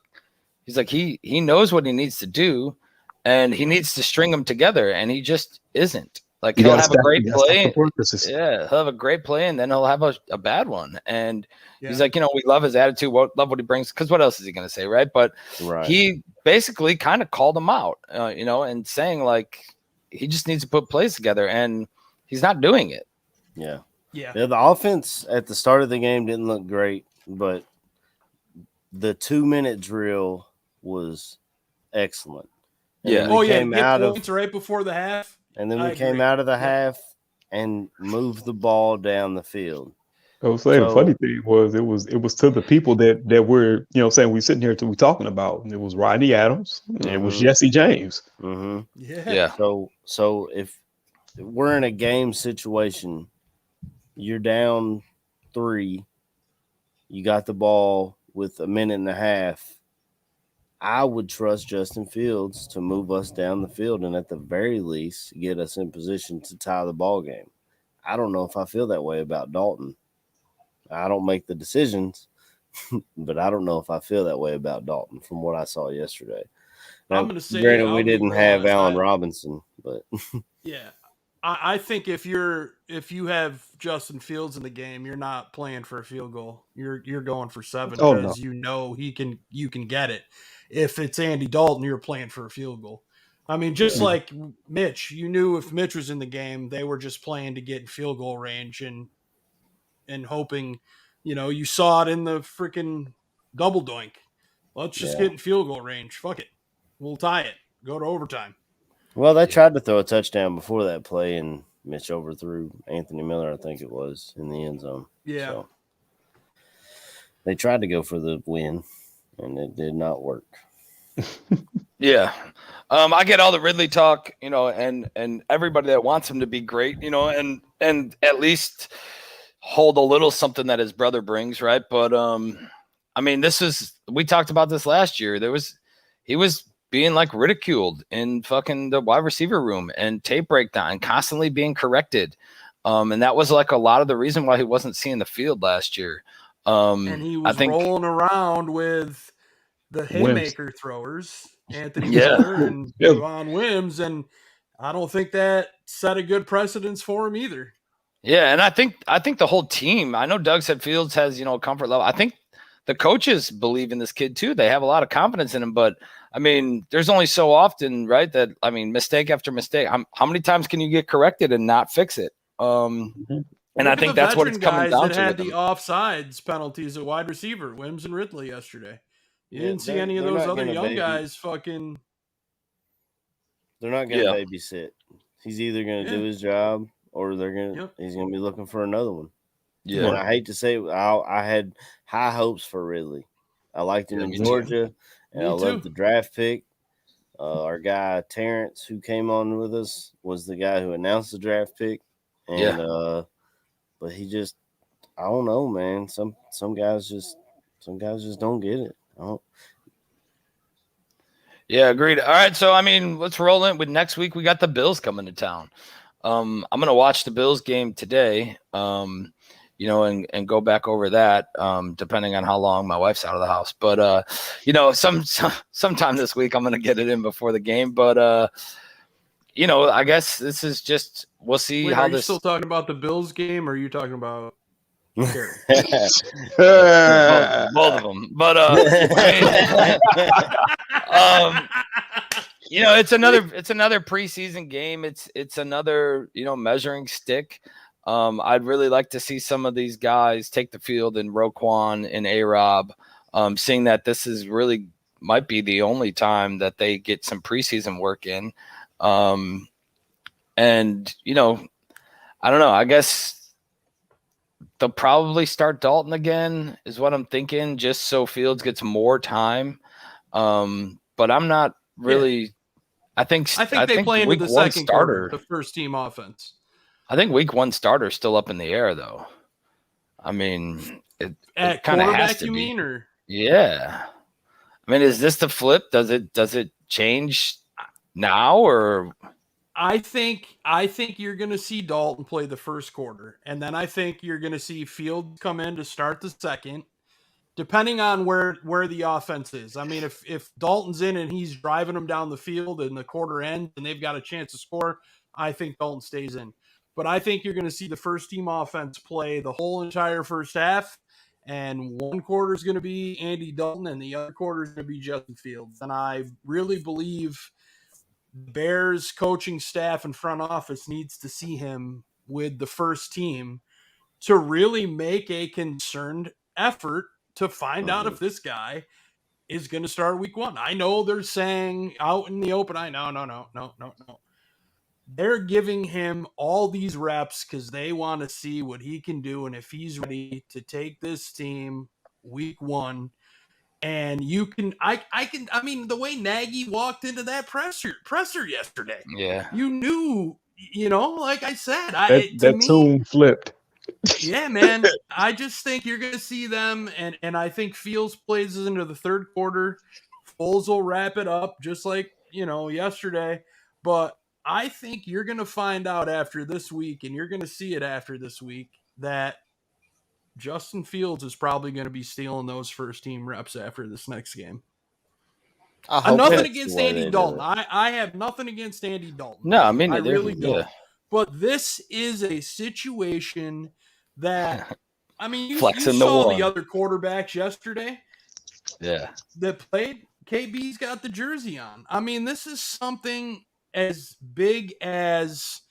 he knows what he needs to do, and he needs to string them together, and he just isn't. Like You he'll gotta have a stack, great you gotta stack the play, purposes. yeah, he'll have a great play, and then he'll have a bad one. And Yeah. he's like, we love his attitude, love what he brings, because what else is he gonna say, right? But Right. he basically kind of called him out, and saying like he just needs to put plays together, and he's not doing it. Yeah. Yeah. The offense at the start of the game didn't look great, but the 2-minute drill was excellent. And Yeah. then we came Get out points right before the half. and then I we came agree. out of the Yeah. half and moved the ball down the field. I was saying the So- funny thing was it was to the people that we're saying we sitting here to we talking about. It was Rodney Adams, it was Mhm. Jesse James. Mm-hmm. Yeah. So if we're in a game situation, you're down 3, you got the ball with a minute and a half, I would trust Justin Fields to move us down the field and at the very least get us in position to tie the ball game. I don't know if I feel that way about Dalton. I don't make the decisions, but I don't know if I feel that way about Dalton from what I saw yesterday. Now, I'm going to say, granted, I'll we be didn't real have honest, Allen Robinson, but Yeah. I think if you have Justin Fields in the game, you're not playing for a field goal. You're going for 7 Oh, no. because you can get it. If it's Andy Dalton, you're playing for a field goal. I mean, just Yeah. like Mitch, you knew if Mitch was in the game, they were just playing to get in field goal range and hoping, you saw it in the freaking double doink. Let's just Yeah. get in field goal range. Fuck it. We'll tie it. Go to overtime. well, they tried to throw a touchdown before that play, and Mitch overthrew Anthony Miller, I think it was, in the end zone. Yeah. So they tried to go for the win, and it did not work. Yeah. I get all the Ridley talk, and everybody that wants him to be great, and at least hold a little something that his brother brings, right? But I mean, we talked about this last year. He was being like ridiculed in fucking the wide receiver room and tape breakdown and constantly being corrected. And that was like a lot of the reason why he wasn't seeing the field last year. And he was rolling around with the haymaker throwers, Anthony Miller and Javon Wims, and I don't think that set a good precedence for him either. Yeah, and I think the whole team. I know Doug said Fields has comfort level. I think the coaches believe in this kid too. They have a lot of confidence in him, but I mean, there's only so often, right? That mistake after mistake. How many times can you get corrected and not fix it? And I think that's what it's coming down to. That had the offsides penalties at wide receiver, Wims and Ridley yesterday. You didn't see any of those other young guys fucking. They're not going to babysit. He's either going to do his job or he's going to be looking for another one. Yeah. And I hate to say I had high hopes for Ridley. I liked him in Georgia, and I loved the draft pick. Our guy Terrence, who came on with us, was the guy who announced the draft pick. And but he just, I don't know, man. Some guys just don't get it. Yeah, agreed. All right, so I mean, let's roll in with next week. We got the Bills coming to town. I'm gonna watch the Bills game today. And go back over that, depending on how long my wife's out of the house. But sometime this week I'm gonna get it in before the game. But I guess this is just we'll see. Wait, how are you this. Still talking about the Bills game, or are you talking about? both of them, but it's another preseason game. It's another measuring stick. I'd really like to see some of these guys take the field in Roquan and A-Rob, seeing that this is really might be the only time that they get some preseason work in. And I don't know. I guess they'll probably start Dalton again, is what I'm thinking, just so Fields gets more time. But I'm not really. Yeah. I think they play into the second quarter, the first team offense. I think week 1 starter still up in the air, though. I mean, it kind of has to you be. Mean, or? Yeah. I mean, is this the flip? Does it change now, or I think you're going to see Dalton play the first quarter, and then I think you're going to see Fields come in to start the second, depending on where the offense is. I mean, if Dalton's in and he's driving them down the field and the quarter ends and they've got a chance to score, I think Dalton stays in. But I think you're going to see the first team offense play the whole entire first half, and one quarter is going to be Andy Dalton and the other quarter is going to be Justin Fields. And I really believe Bears coaching staff and front office needs to see him with the first team to really make a concerned effort to find out if this guy is going to start week 1. I know they're saying out in the open, no. They're giving him all these reps because they want to see what he can do and if he's ready to take this team week 1. And you can, I mean, the way Nagy walked into that presser yesterday, yeah, you knew, like I said, that tune flipped. Yeah, man. I just think you're going to see them, and I think Fields plays into the third quarter. Foles will wrap it up just like, yesterday. But I think you're going to find out after this week, and you're going to see it after this week, that Justin Fields is probably going to be stealing those first team reps after this next game. Nothing against Andy Dalton. I have nothing against Andy Dalton. No, I mean, I really don't. But this is a situation that, I mean, you saw the other quarterbacks yesterday. Yeah. That played. KB's got the jersey on. I mean, this is something as big as,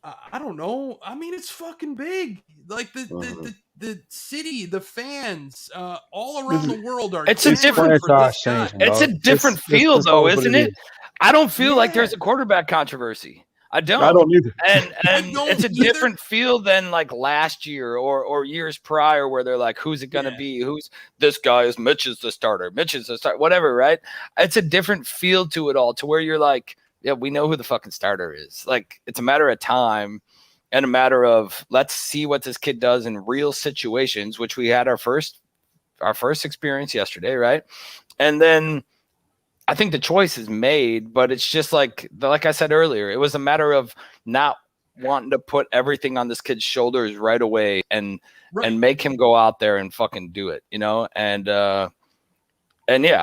I don't know. I mean, it's fucking big. Like the city, the fans, all around the world are. It's a different It's a different feel, though, isn't it? I don't feel like there's a quarterback controversy. I don't either. And it's a different feel than like last year or years prior where they're like, who's it going to be? Who's this guy? Is Mitch is the starter? Mitch is the starter, whatever, right? It's a different feel to it all, to where you're like, yeah, we know who the fucking starter is. Like, it's a matter of time and a matter of let's see what this kid does in real situations, which we had our first experience yesterday, right? And then I think the choice is made, but it's just like I said earlier, it was a matter of not wanting to put everything on this kid's shoulders right away and make him go out there and fucking do it, And yeah,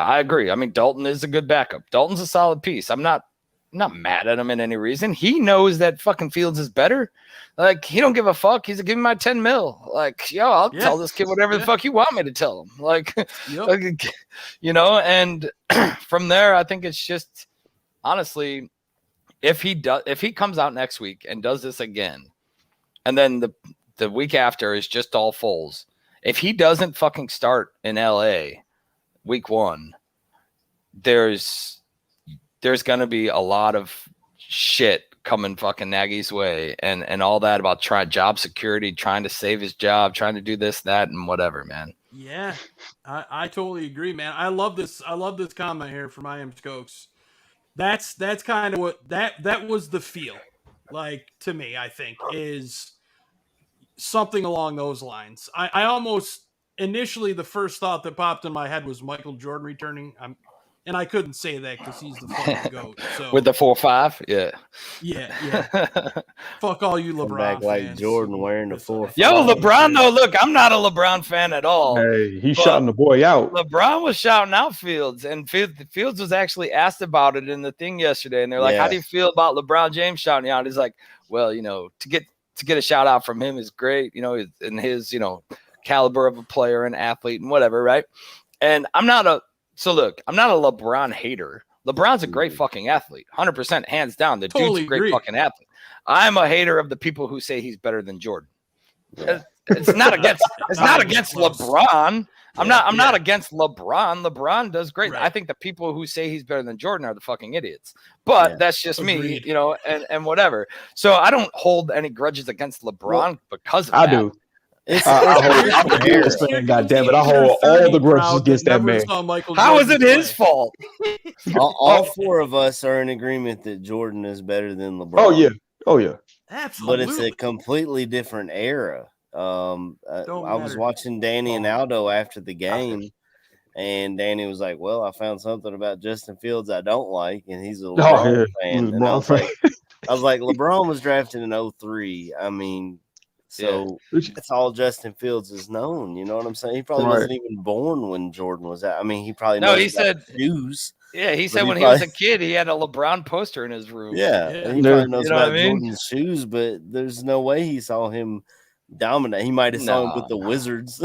I agree. I mean, Dalton is a good backup. Dalton's a solid piece. I'm not mad at him in any reason. He knows that fucking Fields is better. Like, he don't give a fuck. He's like, give me my 10 mil. Like, yo, I'll tell this kid whatever the fuck you want me to tell him. Like, and from there, I think it's just, honestly, if he comes out next week and does this again, and then the week after is just all Foles, if he doesn't fucking start in LA week 1, there's going to be a lot of shit coming fucking Nagy's way and all that about job security, trying to save his job, trying to do this, that, and whatever, man. Yeah, I totally agree, man. I love this comment here from I Am Skokes. That's kind of what that was the feel like to me, I think, is something along those lines. I almost initially, the first thought that popped in my head was Michael Jordan returning. And I couldn't say that because he's the fucking GOAT. So. With the 4-5, yeah. Fuck all you LeBron back like fans. Jordan wearing the 4-5. Yo, LeBron though, look, I'm not a LeBron fan at all. Hey, he's shouting the boy out. LeBron was shouting out Fields, and Fields was actually asked about it in the thing yesterday, and they're like, "How do you feel about LeBron James shouting out?" He's like, "Well, to get a shout out from him is great, in his caliber of a player and athlete and whatever, right?" And I'm not a LeBron hater. LeBron's a great fucking athlete, 100%, hands down. The dude's a great fucking athlete. I'm a hater of the people who say he's better than Jordan. Yeah. It's not against LeBron. I'm not against LeBron. LeBron does great. Right. I think the people who say he's better than Jordan are the fucking idiots. But that's just me, and whatever. So I don't hold any grudges against LeBron because of that. I do. I hold all the grudges against that man. How is it his fault? all 4 of us are in agreement that Jordan is better than LeBron. Oh yeah. Absolutely. But it's a completely different era. I was watching Danny and Aldo after the game, And Danny was like, "Well, I found something about Justin Fields I don't like, and he's a Oh, LeBron yeah. fan." And I was like, LeBron was drafted in 03. I mean, so that's all Justin Fields is known. You know what I'm saying? He probably wasn't even born when Jordan was out. I mean, he probably knows he said shoes. Yeah, he said when he was a kid, he had a LeBron poster in his room. Yeah, and he probably knows about Jordan's shoes, but there's no way he saw him dominate. He might have saw him with the Wizards,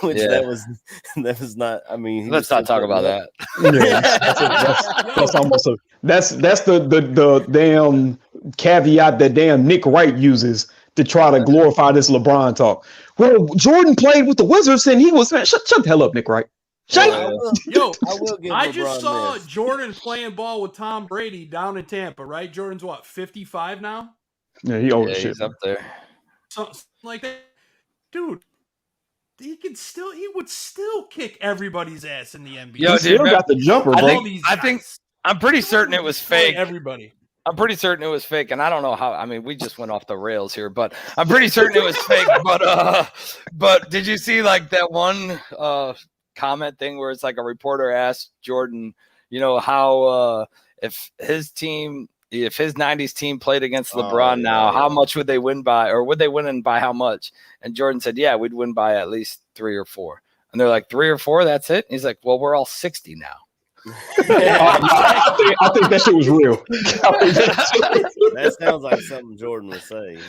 which that was not. I mean, let's not talk about that. Yeah, that's almost that's the damn caveat that damn Nick Wright uses to try to glorify this LeBron talk. Well, Jordan played with the Wizards and he was shut the hell up, Nick Wright. I just saw Jordan playing ball with Tom Brady down in Tampa, right? Jordan's what, 55 now? Yeah, he's up there. Something like that. Dude, he would still kick everybody's ass in the NBA. Yo, dude, still got the jumper, bro. I'm pretty certain it was fake. Everybody. I'm pretty certain it was fake, and I don't know how. I mean, we just went off the rails here, but I'm pretty certain it was fake. But did you see like that one comment thing where it's like a reporter asked Jordan, how if his 90s team played against LeBron how much would they win by, or would they win and by how much? And Jordan said, yeah, we'd win by at least 3 or 4. And they're like, 3 or 4, that's it? And he's like, well, we're all 60 now. I think that shit was real. That sounds like something Jordan would say.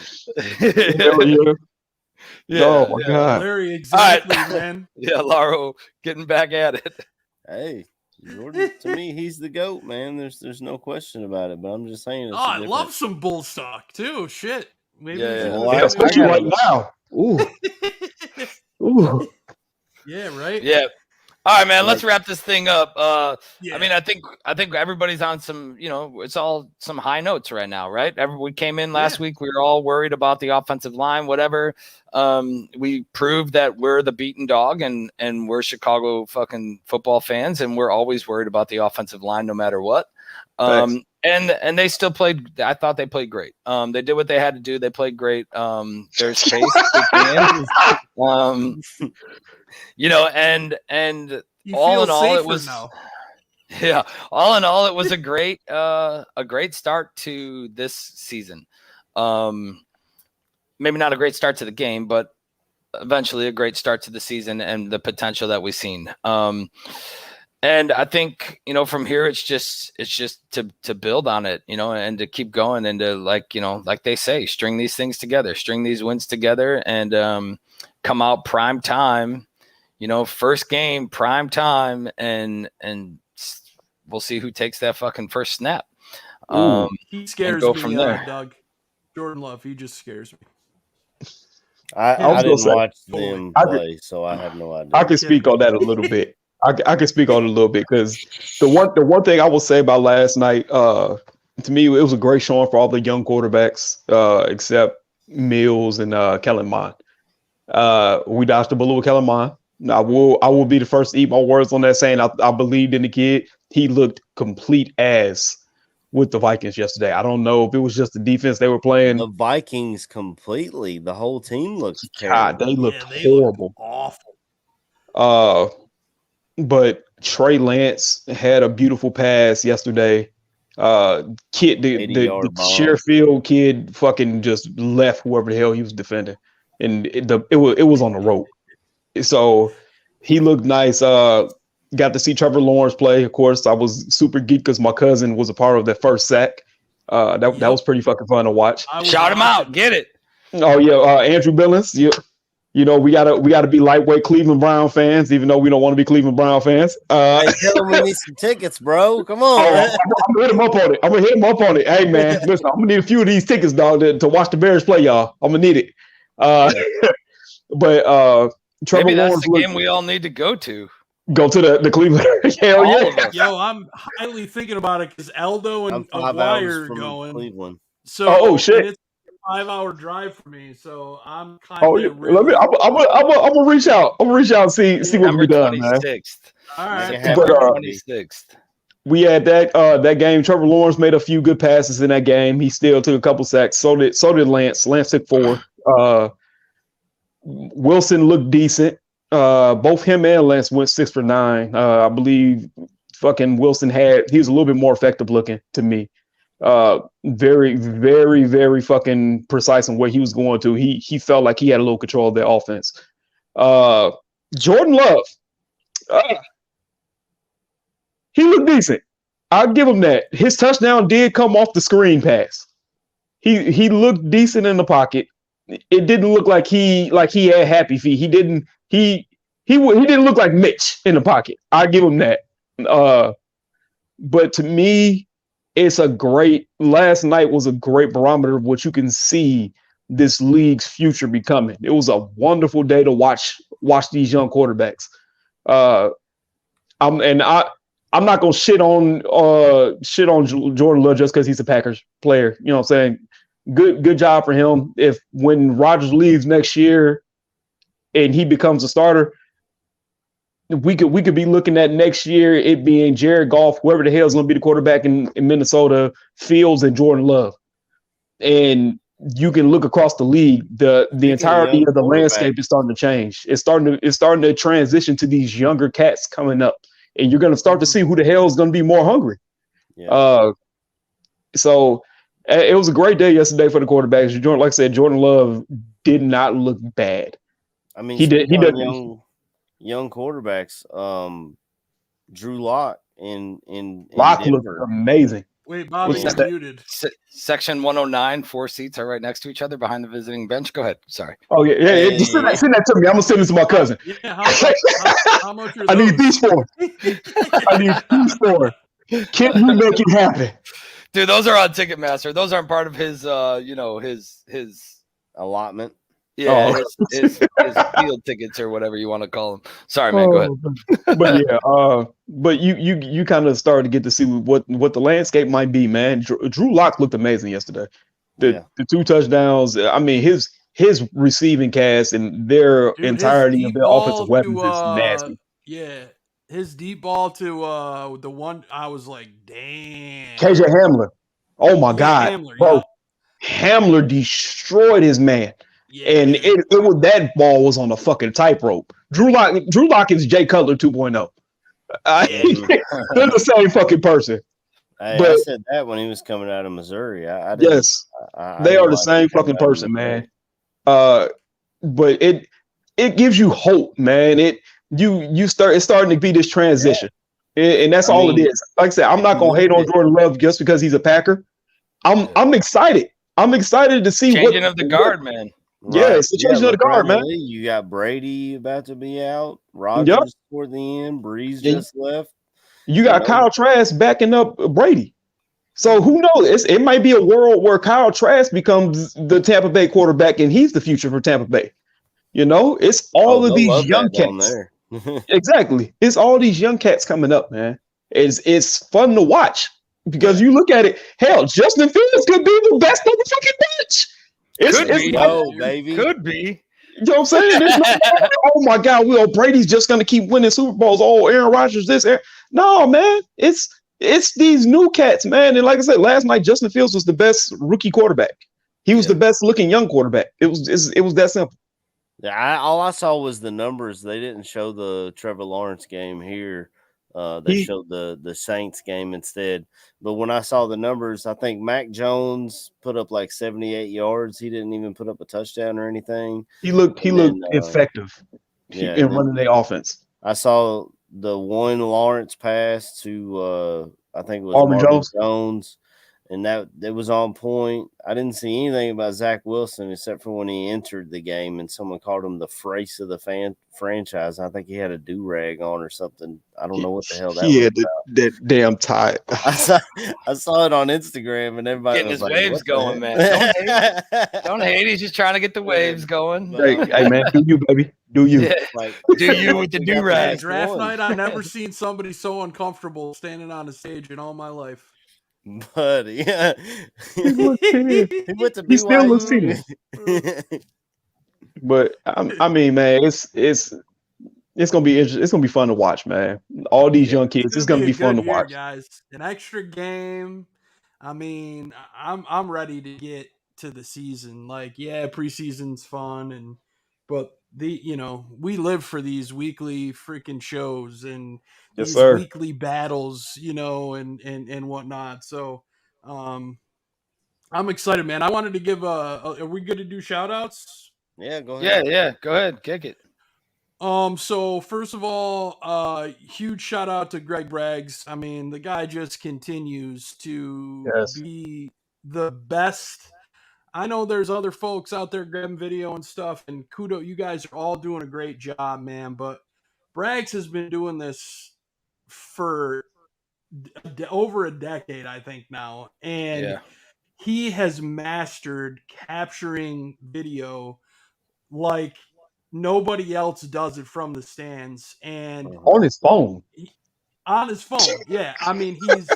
Oh my God. Larry, exactly, man. Yeah, Laro getting back at it. Hey, Jordan, to me, he's the GOAT, man. There's no question about it. But I'm just saying. I love some bull stock too. Shit. Maybe especially right now. Ooh. Ooh. Yeah, right. Yeah. All right, man. Let's wrap this thing up. I mean, I think everybody's on some, it's all some high notes right now, right? We came in last week. We were all worried about the offensive line, whatever. We proved that we're the beaten dog, and we're Chicago fucking football fans, and we're always worried about the offensive line, no matter what. And they still played. I thought they played great. They did what they had to do. They played great. There's space. And all in all, it was all in all, it was a great start to this season. Maybe not a great start to the game, but eventually a great start to the season and the potential that we've seen. And I think, from here, it's just to build on it, and to keep going and to like they say, string these things together, string these wins together, and come out prime time, first game, prime time, and we'll see who takes that fucking first snap. He scares me from there. Doug. Jordan Love, he just scares me. I didn't watch them play, so I have no idea. I can speak on that a little bit. I can speak on it a little bit because the one thing I will say about last night, to me, it was a great showing for all the young quarterbacks, except Mills and Kellen Mond. We dodged the bullet with Kellen Mond. I will be the first to eat my words on that, saying I believed in the kid. He looked complete ass with the Vikings yesterday. I don't know if it was just the defense they were playing. The Vikings completely. The whole team looks terrible. God, they looked horrible. Awful. But Trey Lance had a beautiful pass yesterday. Kid, the Sherfield kid fucking just left whoever the hell he was defending. And it was on the rope. So he looked nice. Got to see Trevor Lawrence play. Of course, I was super geeked because my cousin was a part of that first sack. That was pretty fucking fun to watch. Shout him out. Get it. Oh yeah, Andrew Billings. We gotta be lightweight Cleveland Brown fans, even though we don't want to be Cleveland Brown fans. Hey, tell him we need some tickets, bro. Come on. I'm gonna hit him up on it. Hey man, listen, I'm gonna need a few of these tickets, dog, to watch the Bears play, y'all. I'm gonna need it. But Trevor maybe that's Lawrence the game we all need to go to. Go to the Cleveland. Hell yeah. Yo, I'm highly thinking about it because Aldo and Aguirre are going. Cleveland. So shit. It's a 5-hour drive for me, so I'm kind of. I'm gonna reach out. I'm gonna reach out and see what we done, man. 26th. All right. 26th. We had that game. Trevor Lawrence made a few good passes in that game. He still took a couple sacks. So did Lance. Lance took 4. Wilson looked decent. Both him and Lantz went 6 for 9. I believe fucking Wilson he was a little bit more effective looking to me. Very, very, very fucking precise in where he was going to. He felt like he had a little control of the offense. Jordan Love, he looked decent. I'll give him that. His touchdown did come off the screen pass. He looked decent in the pocket. It didn't look like he had happy feet. He didn't look like Mitch in the pocket. I give him that. But to me, last night was a great barometer of what you can see this league's future becoming. It was a wonderful day to watch these young quarterbacks. I'm not gonna shit on Jordan Love just because he's a Packers player. You know what I'm saying? Good job for him. If when Rodgers leaves next year and he becomes a starter, we could be looking at next year it being Jared Goff, whoever the hell is going to be the quarterback in Minnesota, Fields, and Jordan Love. And you can look across the league. The entirety of the landscape is starting to change. It's starting to transition to these younger cats coming up, and you're going to start to see who the hell is going to be more hungry. Yeah. So it was a great day yesterday for the quarterbacks. Like I said, Jordan Love did not look bad. I mean, he did. Young quarterbacks. Drew Lock in Lock looked amazing. Wait, Bobby, you're muted. Section 109, 4 seats are right next to each other behind the visiting bench. Go ahead. Sorry. Oh yeah. Just send that to me. I'm gonna send this to my cousin. Yeah, how much are I need these 4. Can you make it happen? Dude, those are on Ticketmaster. Those aren't part of his his allotment. Yeah, his field tickets or whatever you want to call them. Sorry, man. Go ahead. But yeah, but you kind of started to get to see what the landscape might be, man. Drew Lock looked amazing yesterday. The 2 touchdowns. I mean, his receiving cast and their entirety of their offensive weapons is nasty. Yeah, his deep ball to the one I was like, damn. KJ Hamler. Oh my God, Hamler, bro. Hamler destroyed his man. Yeah. And it was that ball was on a fucking tightrope. Drew Lock is Jay Cutler 2.0. They're the same fucking person. I said that when he was coming out of Missouri. They are the same fucking person, man. But it gives you hope, man. It's starting to be this transition, and that's all it is. Like I said, I'm not gonna hate on Jordan Love just because he's a Packer. I'm excited. I'm excited to see changing of the guard, man. Right. Yeah, it's the changing of the guard, man. You got Brady about to be out. Rodgers toward the end. Breeze just left. You got Kyle Trask backing up Brady. So who knows? It might be a world where Kyle Trask becomes the Tampa Bay quarterback and he's the future for Tampa Bay. You know, it's all of these young cats. Exactly. It's all these young cats coming up, man. It's fun to watch because you look at it. Hell, Justin Fields could be the best on the fucking bench. Baby. Could be. You know what I'm saying? Oh my God, Brady's just gonna keep winning Super Bowls. Oh, Aaron Rodgers, no, man. It's these new cats, man. And like I said, last night Justin Fields was the best rookie quarterback. He was the best looking young quarterback. It was that simple. Yeah, all I saw was the numbers. They didn't show the Trevor Lawrence game here. They showed the Saints game instead. But when I saw the numbers, I think Mac Jones put up like 78 yards. He didn't even put up a touchdown or anything. He looked effective in running the offense. I saw the one Lawrence pass to I think it was Marvin Jones, and that was on point. I didn't see anything about Zach Wilson except for when he entered the game and someone called him the face of the franchise. I think he had a do-rag on or something. I don't know what the hell that was about. That damn tie. I saw it on Instagram and everybody getting was his like, waves going, man. Don't hate. He's just trying to get the waves going. Hey, man, do you, baby? Do you? Yeah. Do you with the do-rag? Draft night, I've never seen somebody so uncomfortable standing on a stage in all my life. Buddy, yeah. He still looks serious. But I mean, man, it's gonna be interesting. It's gonna be fun to watch, man. All these young kids, it's gonna be fun to watch, guys. An extra game. I mean, I'm ready to get to the season. Like, yeah, preseason's fun, but we live for these weekly freaking shows and Yes, these sir. weekly battles, and whatnot. So, I'm excited, man. I wanted to give are we good to do shout outs? Yeah, go ahead. Yeah. Go ahead, kick it. So first of all, huge shout out to Greg Braggs. I mean, the guy just continues to Yes. be the best. I know there's other folks out there grabbing video and stuff, and kudos, you guys are all doing a great job, man. But Braggs has been doing this for over a decade, I think now, and Yeah. he has mastered capturing video like nobody else does it from the stands and On his phone. on his phone. Yeah, I mean he's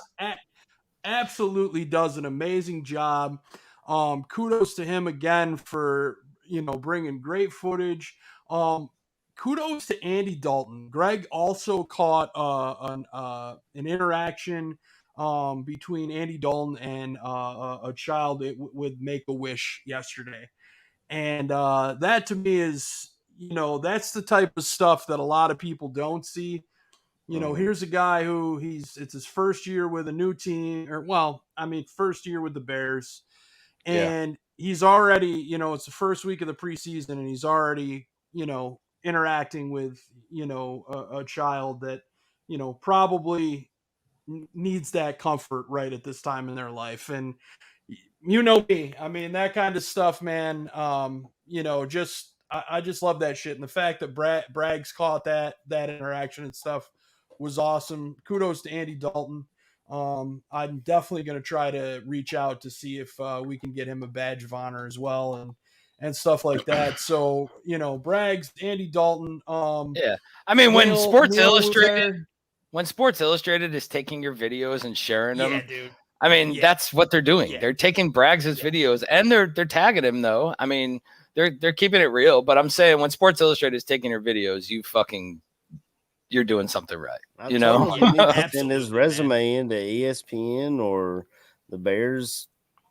absolutely does an amazing job. Kudos to him again for bringing great footage. Kudos to Andy Dalton. Greg also caught an interaction between Andy Dalton and a child with Make-A-Wish yesterday. And that to me is, that's the type of stuff that a lot of people don't see. Here's a guy who it's his first year with a new team, first year with the Bears. And he's already, it's the first week of the preseason and he's already, interacting with, a child that, probably needs that comfort right at this time in their life. And me, I mean, that kind of stuff, man. I just love that shit. And the fact that Braggs caught that interaction and stuff was awesome. Kudos to Andy Dalton. I'm definitely going to try to reach out to see if we can get him a badge of honor as well and stuff like that. So, Braggs, Andy Dalton. Yeah. I mean, when Sports Neil Illustrated is taking your videos and sharing them, dude. I mean, that's what they're doing. Yeah. They're taking Braggs' videos and they're tagging him though. I mean, they're keeping it real, but I'm saying when Sports Illustrated is taking your videos, you're doing something right. He needs to send his resume into ESPN or the Bears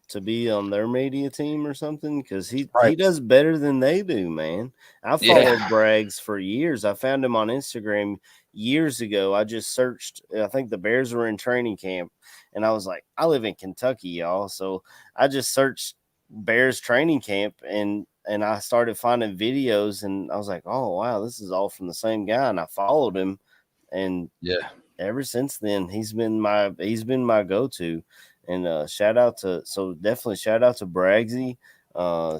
to be on their media team or something, because he does better than they do, man. I followed Braggs for years. I found him on Instagram years ago. I just searched. I think the Bears were in training camp, and I was like, I live in Kentucky, y'all. So I just searched Bears training camp, and I started finding videos, and I was like, oh, wow, this is all from the same guy. And I followed him, and ever since then, he's been my go-to. And definitely shout out to Braggsy.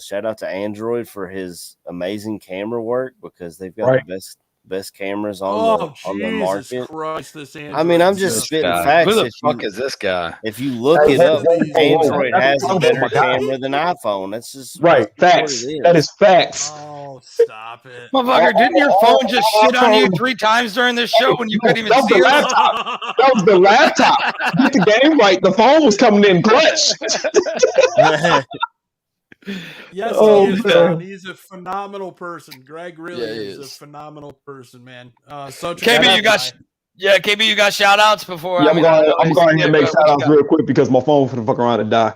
Shout out to Android for his amazing camera work, because they've got the best cameras on the market. Christ, this Android. I mean, I'm just spitting facts. Who the fuck is this guy? If you look it up, Android has a better camera than iPhone. That's just facts. That is facts. Oh, stop it, motherfucker! Didn't your phone just shit on you 3 times during this show when you couldn't even see it? That was the laptop. Get the game right. The phone was coming in clutch. Yes, he is, man. He's a phenomenal person. Greg really is a phenomenal person, man. KB, you got shout outs before? I'm going to make shout outs real quick because my phone for the fuck around and die.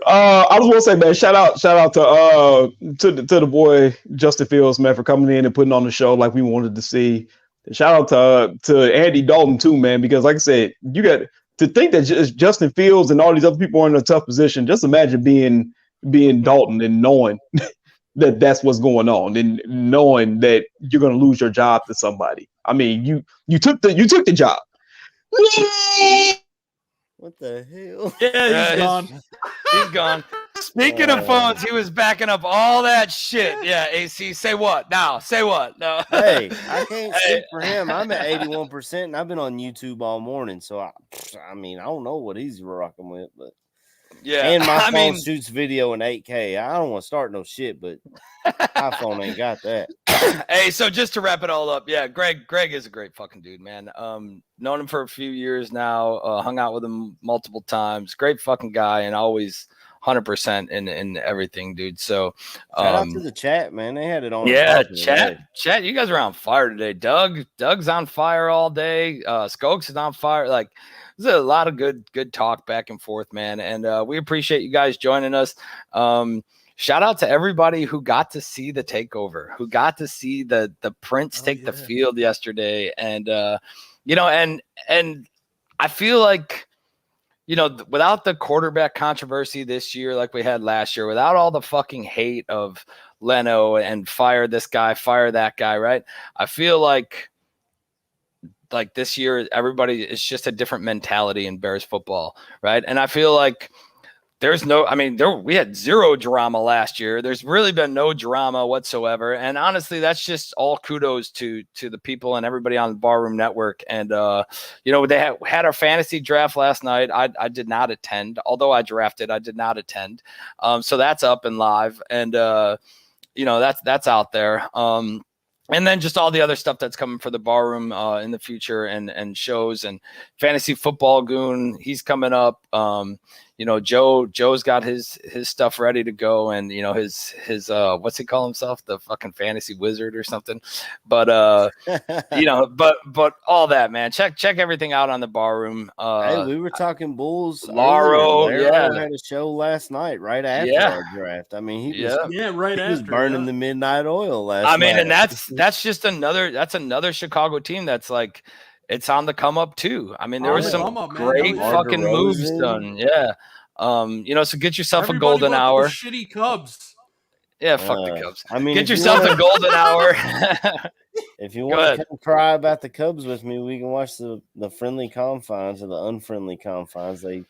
I was going to say, man, shout out to the boy Justin Fields, man, for coming in and putting on the show like we wanted to see. Shout out to Andy Dalton too, man, because like I said, you got to think that Justin Fields and all these other people are in a tough position. Just imagine being Dalton and knowing that that's what's going on, and knowing that you're going to lose your job to somebody. I mean, you took the job. What the hell? Yeah, he's gone. He's gone. Speaking of phones, he was backing up all that shit. Yeah, AC, say what now? Say what? No. Hey, I can't speak for him. I'm at 81%, and I've been on YouTube all morning. So, I mean, I don't know what he's rocking with, but yeah. And my phone shoots video in 8K. I don't want to start no shit, but my phone ain't got that. Hey, so just to wrap it all up, yeah, Greg is a great fucking dude, man. Known him for a few years now, hung out with him multiple times. Great fucking guy, and always 100% in everything, dude. So shout out to the chat, man. They had it on. Yeah, chat. You guys are on fire today. Doug's on fire all day. Skokes is on fire. Like, there's a lot of good talk back and forth, man. And we appreciate you guys joining us. shout out to everybody who got to see the takeover, who got to see the Prince take the field yesterday. And, and I feel like, without the quarterback controversy this year, like we had last year, without all the fucking hate of Leno and fire this guy, fire that guy, right? I feel like this year, everybody is just a different mentality in Bears football, right? And I feel like we had zero drama last year. There's really been no drama whatsoever. And honestly, that's just all kudos to the people and everybody on the Barroom Network. And, they had our fantasy draft last night. I did not attend, although I drafted, I did not attend. So that's up and live. And, that's out there. And then just all the other stuff that's coming for the Barroom in the future and shows and Fantasy Football Goon. He's coming up. Joe's got his stuff ready to go, and his what's he call himself, the fucking fantasy wizard or something. But but all that, man. Check everything out on the Barroom. Hey, we were talking Bulls. Laro had a show last night right after our draft. I mean, he was burning the midnight oil last night. And that's just another Chicago team that's like, it's on the come up too. I mean, there was some great fucking moves done. Yeah. So get yourself a golden hour. Shitty Cubs. Yeah, fuck the Cubs. I mean, get yourself a golden hour. If you want to come cry about the Cubs with me, we can watch the friendly confines or the unfriendly confines. They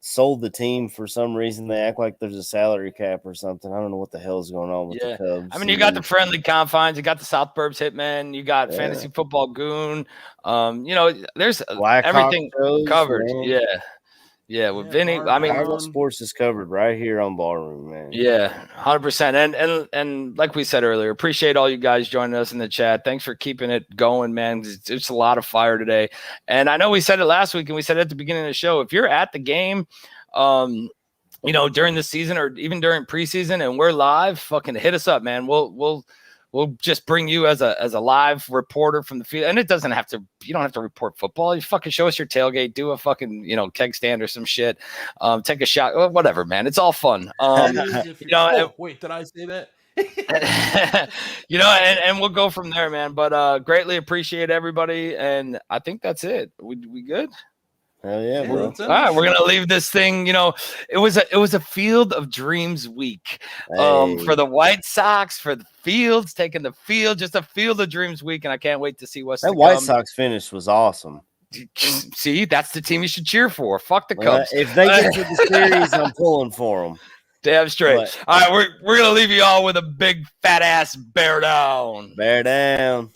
sold the team for some reason. They act like there's a salary cap or something. I don't know what the hell is going on with the Cubs. I mean, you got the friendly confines, you got the South Burbs Hitmen, you got Fantasy Football Goon. There's Black everything shows, covered. Man. Yeah, with Vinny. I mean, sports is covered right here on Barroom, man. Yeah, 100%. And like we said earlier, appreciate all you guys joining us in the chat. Thanks for keeping it going, man. It's a lot of fire today. And I know we said it last week, and we said it at the beginning of the show. If you're at the game, during the season or even during preseason, and we're live, fucking hit us up, man. We'll just bring you as a live reporter from the field. And you don't have to report football. You fucking show us your tailgate, do a fucking, keg stand or some shit. Take a shot, whatever, man. It's all fun. Wait, did I say that? and we'll go from there, man. But greatly appreciate everybody. And I think that's it. We good? Hell yeah, bro. All right, we're gonna leave this thing. It was a Field of Dreams week for the White Sox, for the Fields taking the field, just a Field of Dreams week, and I can't wait to see what's that White Sox finish was awesome. See, that's the team you should cheer for. Fuck the Cubs. If they get to the series, I'm pulling for them. Damn straight. All right, we're gonna leave you all with a big fat ass bear down. Bear down.